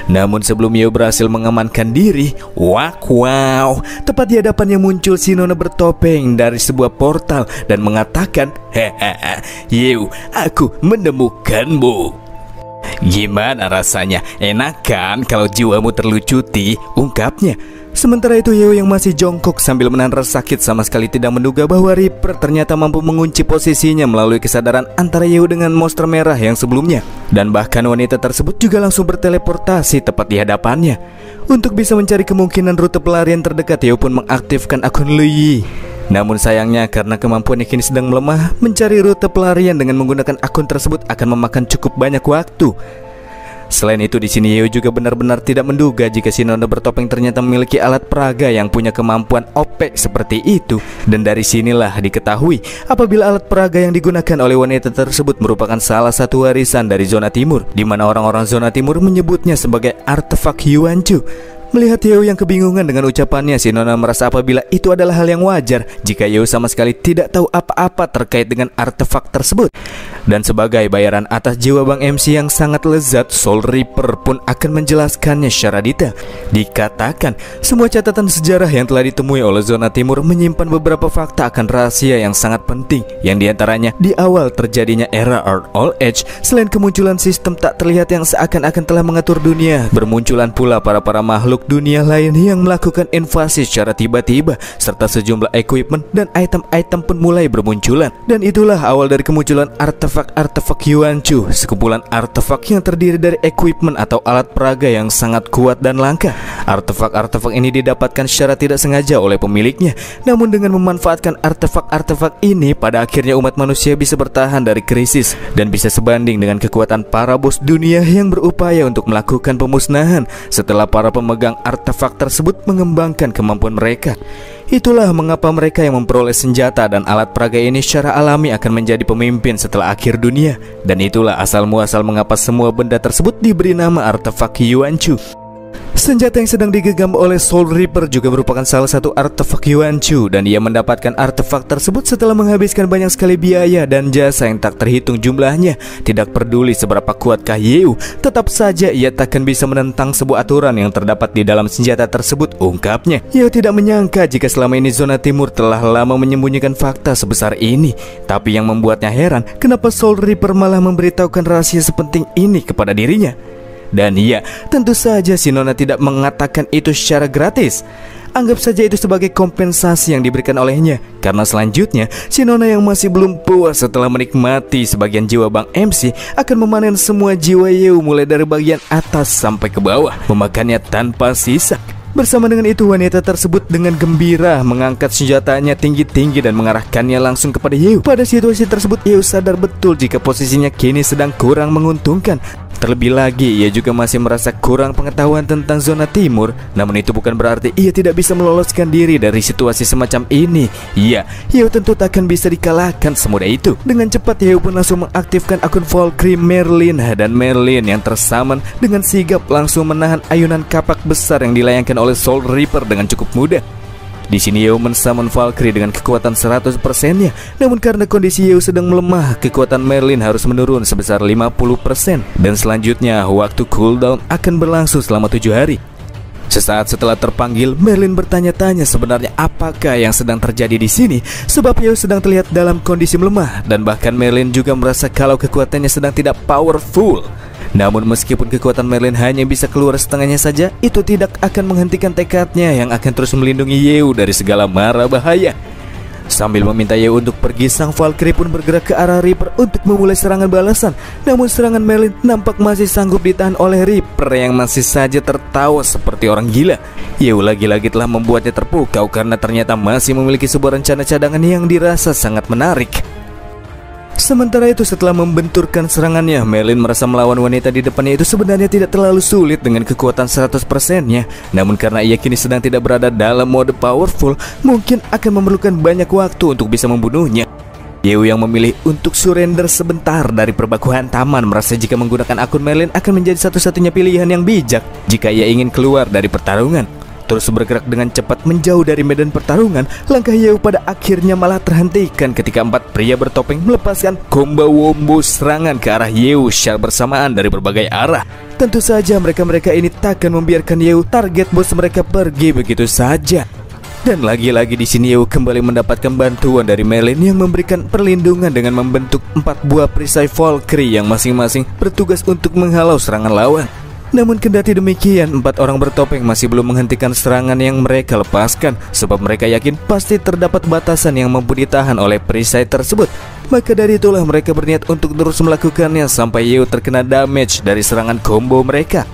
Namun sebelum Yeu berhasil mengamankan diri, wow, tepat di hadapannya muncul si Nona bertopeng dari sebuah portal dan mengatakan, "Hahaha, Yeu, aku menemukanmu. Gimana rasanya? Enak kan kalau jiwamu terlucuti?" ungkapnya. Sementara itu Yeu yang masih jongkok sambil menahan rasa sakit sama sekali tidak menduga bahwa Reaper ternyata mampu mengunci posisinya melalui kesadaran antara Yeu dengan monster merah yang sebelumnya. Dan bahkan wanita tersebut juga langsung berteleportasi tepat di hadapannya. Untuk bisa mencari kemungkinan rute pelarian terdekat, Yeu pun mengaktifkan akun Lui. Namun sayangnya karena kemampuannya kini sedang melemah, mencari rute pelarian dengan menggunakan akun tersebut akan memakan cukup banyak waktu. Selain itu di sini Yeu juga benar-benar tidak menduga jika si Nona bertopeng ternyata memiliki alat peraga yang punya kemampuan OP seperti itu. Dan dari sinilah diketahui apabila alat peraga yang digunakan oleh wanita tersebut merupakan salah satu warisan dari zona timur, di mana orang-orang zona timur menyebutnya sebagai artefak Yuanchu. Melihat Yeu yang kebingungan dengan ucapannya, si Nona merasa apabila itu adalah hal yang wajar jika Yeu sama sekali tidak tahu apa-apa terkait dengan artefak tersebut. Dan sebagai bayaran atas jiwa Bang MC yang sangat lezat, Soul Reaper pun akan menjelaskannya secara detail. Dikatakan, semua catatan sejarah yang telah ditemui oleh zona timur menyimpan beberapa fakta akan rahasia yang sangat penting, yang diantaranya di awal terjadinya era Earth Old Age, selain kemunculan sistem tak terlihat yang seakan-akan telah mengatur dunia, bermunculan pula para makhluk dunia lain yang melakukan invasi secara tiba-tiba, serta sejumlah equipment dan item-item pun mulai bermunculan. Dan itulah awal dari kemunculan artefak Yuanchu, sekumpulan artefak yang terdiri dari equipment atau alat peraga yang sangat kuat dan langka. Artefak-artefak ini didapatkan secara tidak sengaja oleh pemiliknya. Namun dengan memanfaatkan artefak-artefak ini, pada akhirnya umat manusia bisa bertahan dari krisis dan bisa sebanding dengan kekuatan para bos dunia yang berupaya untuk melakukan pemusnahan setelah para pemegang artefak tersebut mengembangkan kemampuan mereka. Itulah mengapa mereka yang memperoleh senjata dan alat peraga ini secara alami akan menjadi pemimpin setelah akhir dunia. Dan itulah asal muasal mengapa semua benda tersebut diberi nama artefak Yuanchu. Senjata yang sedang digenggam oleh Soul Reaper juga merupakan salah satu artefak Yuanchu, dan ia mendapatkan artefak tersebut setelah menghabiskan banyak sekali biaya dan jasa yang tak terhitung jumlahnya. Tidak peduli seberapa kuatkah Yeu, tetap saja ia takkan bisa menentang sebuah aturan yang terdapat di dalam senjata tersebut, ungkapnya. Yeu tidak menyangka jika selama ini zona timur telah lama menyembunyikan fakta sebesar ini. Tapi yang membuatnya heran, kenapa Soul Reaper malah memberitahukan rahasia sepenting ini kepada dirinya. Dan iya, tentu saja si Nona tidak mengatakan itu secara gratis. Anggap saja itu sebagai kompensasi yang diberikan olehnya. Karena selanjutnya, si Nona yang masih belum puas setelah menikmati sebagian jiwa Bang MC akan memanen semua jiwa Yeu mulai dari bagian atas sampai ke bawah, memakannya tanpa sisa. Bersama dengan itu, wanita tersebut dengan gembira mengangkat senjatanya tinggi-tinggi dan mengarahkannya langsung kepada Yeu. Pada situasi tersebut, Yeu sadar betul jika posisinya kini sedang kurang menguntungkan. Terlebih lagi, ia juga masih merasa kurang pengetahuan tentang zona timur. Namun itu bukan berarti ia tidak bisa meloloskan diri dari situasi semacam ini. Iya, Yeu tentu takkan bisa dikalahkan semudah itu. Dengan cepat, Yeu pun langsung mengaktifkan akun Valkyrie Merlin. Dan Merlin yang tersaman dengan sigap langsung menahan ayunan kapak besar yang dilayangkan oleh Soul Reaper dengan cukup mudah. Di sini Yeu men-summon Valkyrie dengan kekuatan 100%-nya. Namun karena kondisi Yeu sedang melemah, kekuatan Merlin harus menurun sebesar 50%. Dan selanjutnya, waktu cooldown akan berlangsung selama 7 hari. Sesaat setelah terpanggil, Merlin bertanya-tanya sebenarnya apakah yang sedang terjadi di sini, sebab Yeu sedang terlihat dalam kondisi melemah. Dan bahkan Merlin juga merasa kalau kekuatannya sedang tidak powerful. Namun meskipun kekuatan Merlin hanya bisa keluar setengahnya saja, itu tidak akan menghentikan tekadnya yang akan terus melindungi Yeu dari segala mara bahaya. Sambil meminta Yeu untuk pergi, sang Valkyrie pun bergerak ke arah Reaper untuk memulai serangan balasan. Namun serangan Merlin nampak masih sanggup ditahan oleh Reaper yang masih saja tertawa seperti orang gila. Yeu lagi-lagi telah membuatnya terpukau karena ternyata masih memiliki sebuah rencana cadangan yang dirasa sangat menarik. Sementara itu, setelah membenturkan serangannya, Merlin merasa melawan wanita di depannya itu sebenarnya tidak terlalu sulit dengan kekuatan 100%-nya. Namun karena ia kini sedang tidak berada dalam mode powerful, mungkin akan memerlukan banyak waktu untuk bisa membunuhnya. Yeu yang memilih untuk surrender sebentar dari perbakuhan taman merasa jika menggunakan akun Merlin akan menjadi satu-satunya pilihan yang bijak jika ia ingin keluar dari pertarungan. Terus bergerak dengan cepat menjauh dari medan pertarungan, langkah Yeu pada akhirnya malah terhentikan ketika 4 pria bertopeng melepaskan combo wombo serangan ke arah Yeu secara bersamaan dari berbagai arah. Tentu saja mereka-mereka ini takkan membiarkan Yeu target bos mereka pergi begitu saja. Dan lagi-lagi di sini Yeu kembali mendapatkan bantuan dari Merlin yang memberikan perlindungan dengan membentuk 4 buah perisai Valkyrie yang masing-masing bertugas untuk menghalau serangan lawan. Namun kendati demikian, 4 orang bertopeng masih belum menghentikan serangan yang mereka lepaskan, sebab mereka yakin pasti terdapat batasan yang mampu ditahan oleh perisai tersebut. Maka dari itulah mereka berniat untuk terus melakukannya sampai Yeu terkena damage dari serangan combo mereka.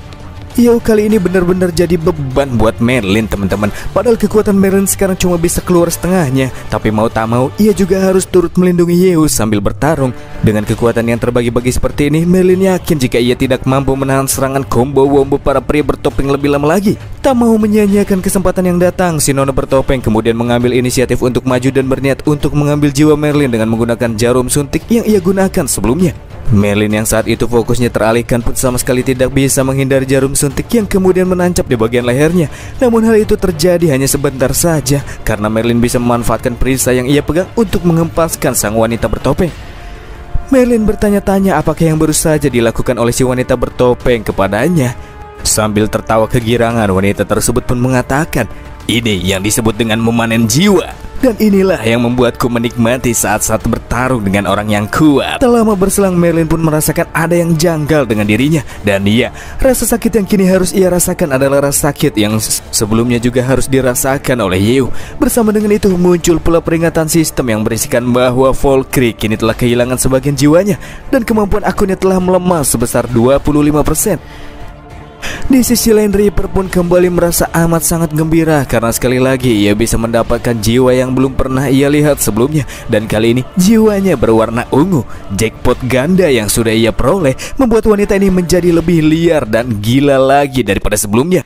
Yeu kali ini benar-benar jadi beban buat Merlin, teman-teman. Padahal kekuatan Merlin sekarang cuma bisa keluar setengahnya, tapi mau tak mau ia juga harus turut melindungi Yeu sambil bertarung. Dengan kekuatan yang terbagi-bagi seperti ini, Merlin yakin jika ia tidak mampu menahan serangan combo wombo para pria bertopeng lebih lama lagi. Tak mau menyia-nyiakan kesempatan yang datang, si Nona bertopeng kemudian mengambil inisiatif untuk maju dan berniat untuk mengambil jiwa Merlin dengan menggunakan jarum suntik yang ia gunakan sebelumnya. Merlin yang saat itu fokusnya teralihkan pun sama sekali tidak bisa menghindari jarum suntik yang kemudian menancap di bagian lehernya. Namun hal itu terjadi hanya sebentar saja karena Merlin bisa memanfaatkan perisai yang ia pegang untuk menghempaskan sang wanita bertopeng. Merlin bertanya-tanya apakah yang baru saja dilakukan oleh si wanita bertopeng kepadanya. Sambil tertawa kegirangan, wanita tersebut pun mengatakan, "Ini yang disebut dengan memanen jiwa. Dan inilah yang membuatku menikmati saat-saat bertarung dengan orang yang kuat." Tak lama berselang, Merlin pun merasakan ada yang janggal dengan dirinya. Dan iya, rasa sakit yang kini harus ia rasakan adalah rasa sakit yang sebelumnya juga harus dirasakan oleh Yeu. Bersama dengan itu muncul pula peringatan sistem yang berisikan bahwa Valkyrie kini telah kehilangan sebagian jiwanya dan kemampuan akunnya telah melemah sebesar 25%. Di sisi lain, Reaper pun kembali merasa amat sangat gembira karena sekali lagi ia bisa mendapatkan jiwa yang belum pernah ia lihat sebelumnya. Dan kali ini jiwanya berwarna ungu. Jackpot ganda yang sudah ia peroleh membuat wanita ini menjadi lebih liar dan gila lagi daripada sebelumnya.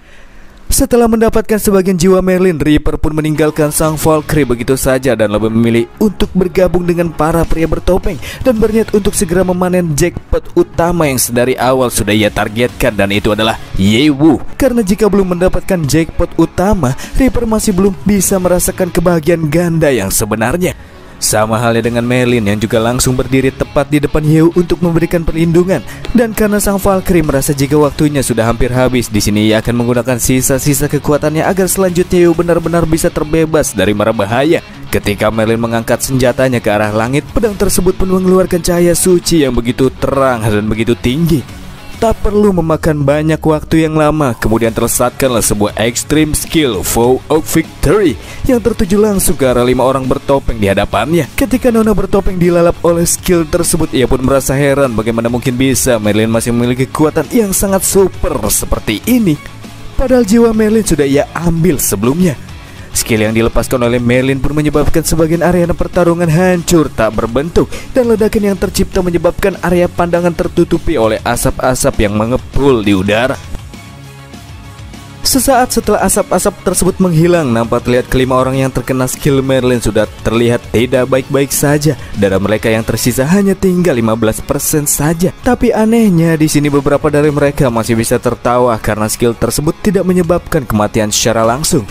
Setelah mendapatkan sebagian jiwa Merlin, Reaper pun meninggalkan sang Valkyrie begitu saja dan lebih memilih untuk bergabung dengan para pria bertopeng dan berniat untuk segera memanen jackpot utama yang sedari awal sudah ia targetkan, dan itu adalah Yeu. Karena jika belum mendapatkan jackpot utama, Reaper masih belum bisa merasakan kebahagiaan ganda yang sebenarnya. Sama halnya dengan Merlin yang juga langsung berdiri tepat di depan Yeu untuk memberikan perlindungan. Dan karena sang Valkyrie merasa jika waktunya sudah hampir habis, di sini ia akan menggunakan sisa-sisa kekuatannya agar selanjutnya Yeu benar-benar bisa terbebas dari mara bahaya. Ketika Merlin mengangkat senjatanya ke arah langit, pedang tersebut pun mengeluarkan cahaya suci yang begitu terang dan begitu tinggi. Tak perlu memakan banyak waktu yang lama, kemudian terlesatkanlah sebuah extreme skill Vow of Victory yang tertuju langsung ke arah 5 orang bertopeng di hadapannya. Ketika Nona bertopeng dilalap oleh skill tersebut, ia pun merasa heran bagaimana mungkin bisa Merlin masih memiliki kekuatan yang sangat super seperti ini. Padahal jiwa Merlin sudah ia ambil sebelumnya. Skill yang dilepaskan oleh Merlin pun menyebabkan sebagian arena pertarungan hancur tak berbentuk, dan ledakan yang tercipta menyebabkan area pandangan tertutupi oleh asap-asap yang mengepul di udara. Sesaat setelah asap-asap tersebut menghilang, nampak terlihat kelima orang yang terkena skill Merlin sudah terlihat tidak baik-baik saja. Darah mereka yang tersisa hanya tinggal 15% saja. Tapi anehnya di sini beberapa dari mereka masih bisa tertawa karena skill tersebut tidak menyebabkan kematian secara langsung.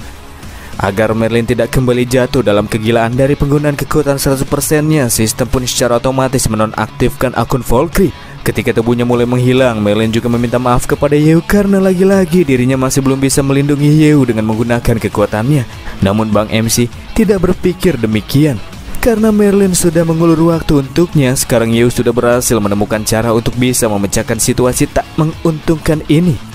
Agar Merlin tidak kembali jatuh dalam kegilaan dari penggunaan kekuatan 100%-nya, sistem pun secara otomatis menonaktifkan akun Valkyrie. Ketika tubuhnya mulai menghilang, Merlin juga meminta maaf kepada Yeu karena lagi-lagi dirinya masih belum bisa melindungi Yeu dengan menggunakan kekuatannya. Namun Bang MC tidak berpikir demikian. Karena Merlin sudah mengulur waktu untuknya, sekarang Yeu sudah berhasil menemukan cara untuk bisa memecahkan situasi tak menguntungkan ini.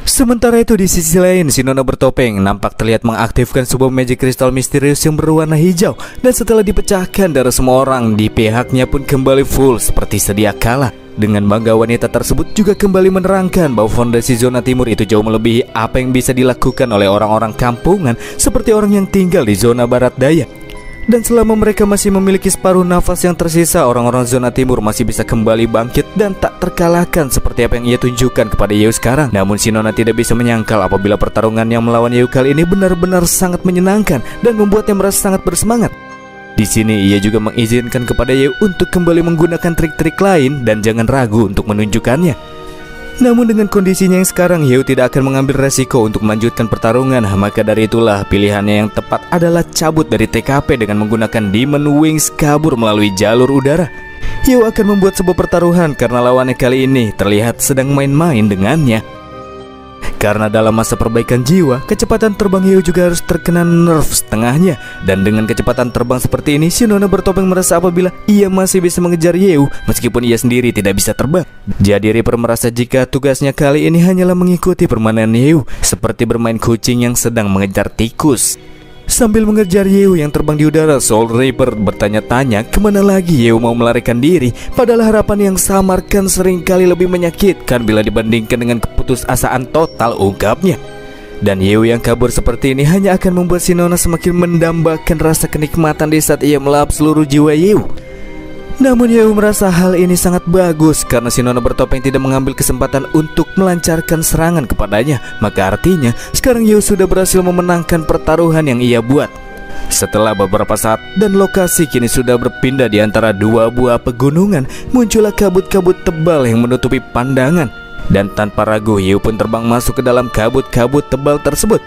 Sementara itu di sisi lain, si Nona bertopeng nampak terlihat mengaktifkan sebuah magic kristal misterius yang berwarna hijau. Dan setelah dipecahkan, darah semua orang di pihaknya pun kembali full seperti sedia kala. Dengan bangga, wanita tersebut juga kembali menerangkan bahwa fondasi zona timur itu jauh melebihi apa yang bisa dilakukan oleh orang-orang kampungan seperti orang yang tinggal di zona barat daya. Dan selama mereka masih memiliki separuh nafas yang tersisa, orang-orang zona timur masih bisa kembali bangkit dan tak terkalahkan seperti apa yang ia tunjukkan kepada Yeu sekarang. Namun si Nona tidak bisa menyangkal apabila pertarungan yang melawan Yeu kali ini benar-benar sangat menyenangkan dan membuatnya merasa sangat bersemangat. Di sini ia juga mengizinkan kepada Yeu untuk kembali menggunakan trik-trik lain dan jangan ragu untuk menunjukkannya. Namun dengan kondisinya yang sekarang, Yeu tidak akan mengambil resiko untuk melanjutkan pertarungan. Maka dari itulah pilihannya yang tepat adalah cabut dari TKP dengan menggunakan Demon Wings kabur melalui jalur udara. Yeu akan membuat sebuah pertaruhan karena lawannya kali ini terlihat sedang main-main dengannya. Karena dalam masa perbaikan jiwa, kecepatan terbang Yeu juga harus terkena nerf setengahnya. Dan dengan kecepatan terbang seperti ini, si Nona bertopeng merasa apabila ia masih bisa mengejar Yeu meskipun ia sendiri tidak bisa terbang. Jadi Reaper merasa jika tugasnya kali ini hanyalah mengikuti permainan Yeu, seperti bermain kucing yang sedang mengejar tikus. Sambil mengejar Yeu yang terbang di udara, Soul Reaper bertanya-tanya kemana lagi Yeu mau melarikan diri. Padahal harapan yang samar kan seringkali lebih menyakitkan bila dibandingkan dengan keputusasaan total, ungkapnya. Dan Yeu yang kabur seperti ini hanya akan membuat si Nona semakin mendambakan rasa kenikmatan di saat ia melahap seluruh jiwa Yeu. Namun Yeu merasa hal ini sangat bagus karena si Nona bertopeng tidak mengambil kesempatan untuk melancarkan serangan kepadanya. Maka artinya sekarang Yeu sudah berhasil memenangkan pertaruhan yang ia buat. Setelah beberapa saat dan lokasi kini sudah berpindah di antara dua buah pegunungan, muncullah kabut-kabut tebal yang menutupi pandangan. Dan tanpa ragu Yeu pun terbang masuk ke dalam kabut-kabut tebal tersebut.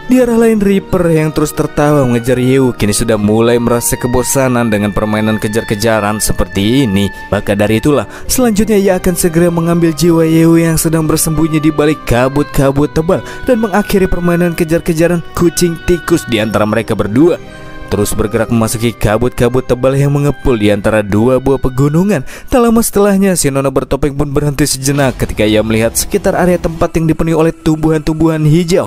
Di arah lain, Reaper yang terus tertawa mengejar Yeu kini sudah mulai merasa kebosanan dengan permainan kejar-kejaran seperti ini. Maka dari itulah selanjutnya ia akan segera mengambil jiwa Yeu yang sedang bersembunyi di balik kabut-kabut tebal dan mengakhiri permainan kejar-kejaran kucing tikus di antara mereka berdua. Terus bergerak memasuki kabut-kabut tebal yang mengepul di antara dua buah pegunungan. Tak lama setelahnya, si Nona bertopeng pun berhenti sejenak ketika ia melihat sekitar area tempat yang dipenuhi oleh tumbuhan-tumbuhan hijau.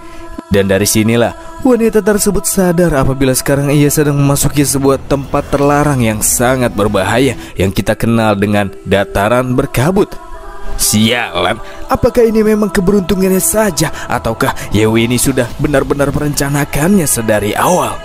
Dan dari sinilah wanita tersebut sadar apabila sekarang ia sedang memasuki sebuah tempat terlarang yang sangat berbahaya yang kita kenal dengan dataran berkabut. Sialan, apakah ini memang keberuntungannya saja ataukah Yeu ini sudah benar-benar merencanakannya sedari awal?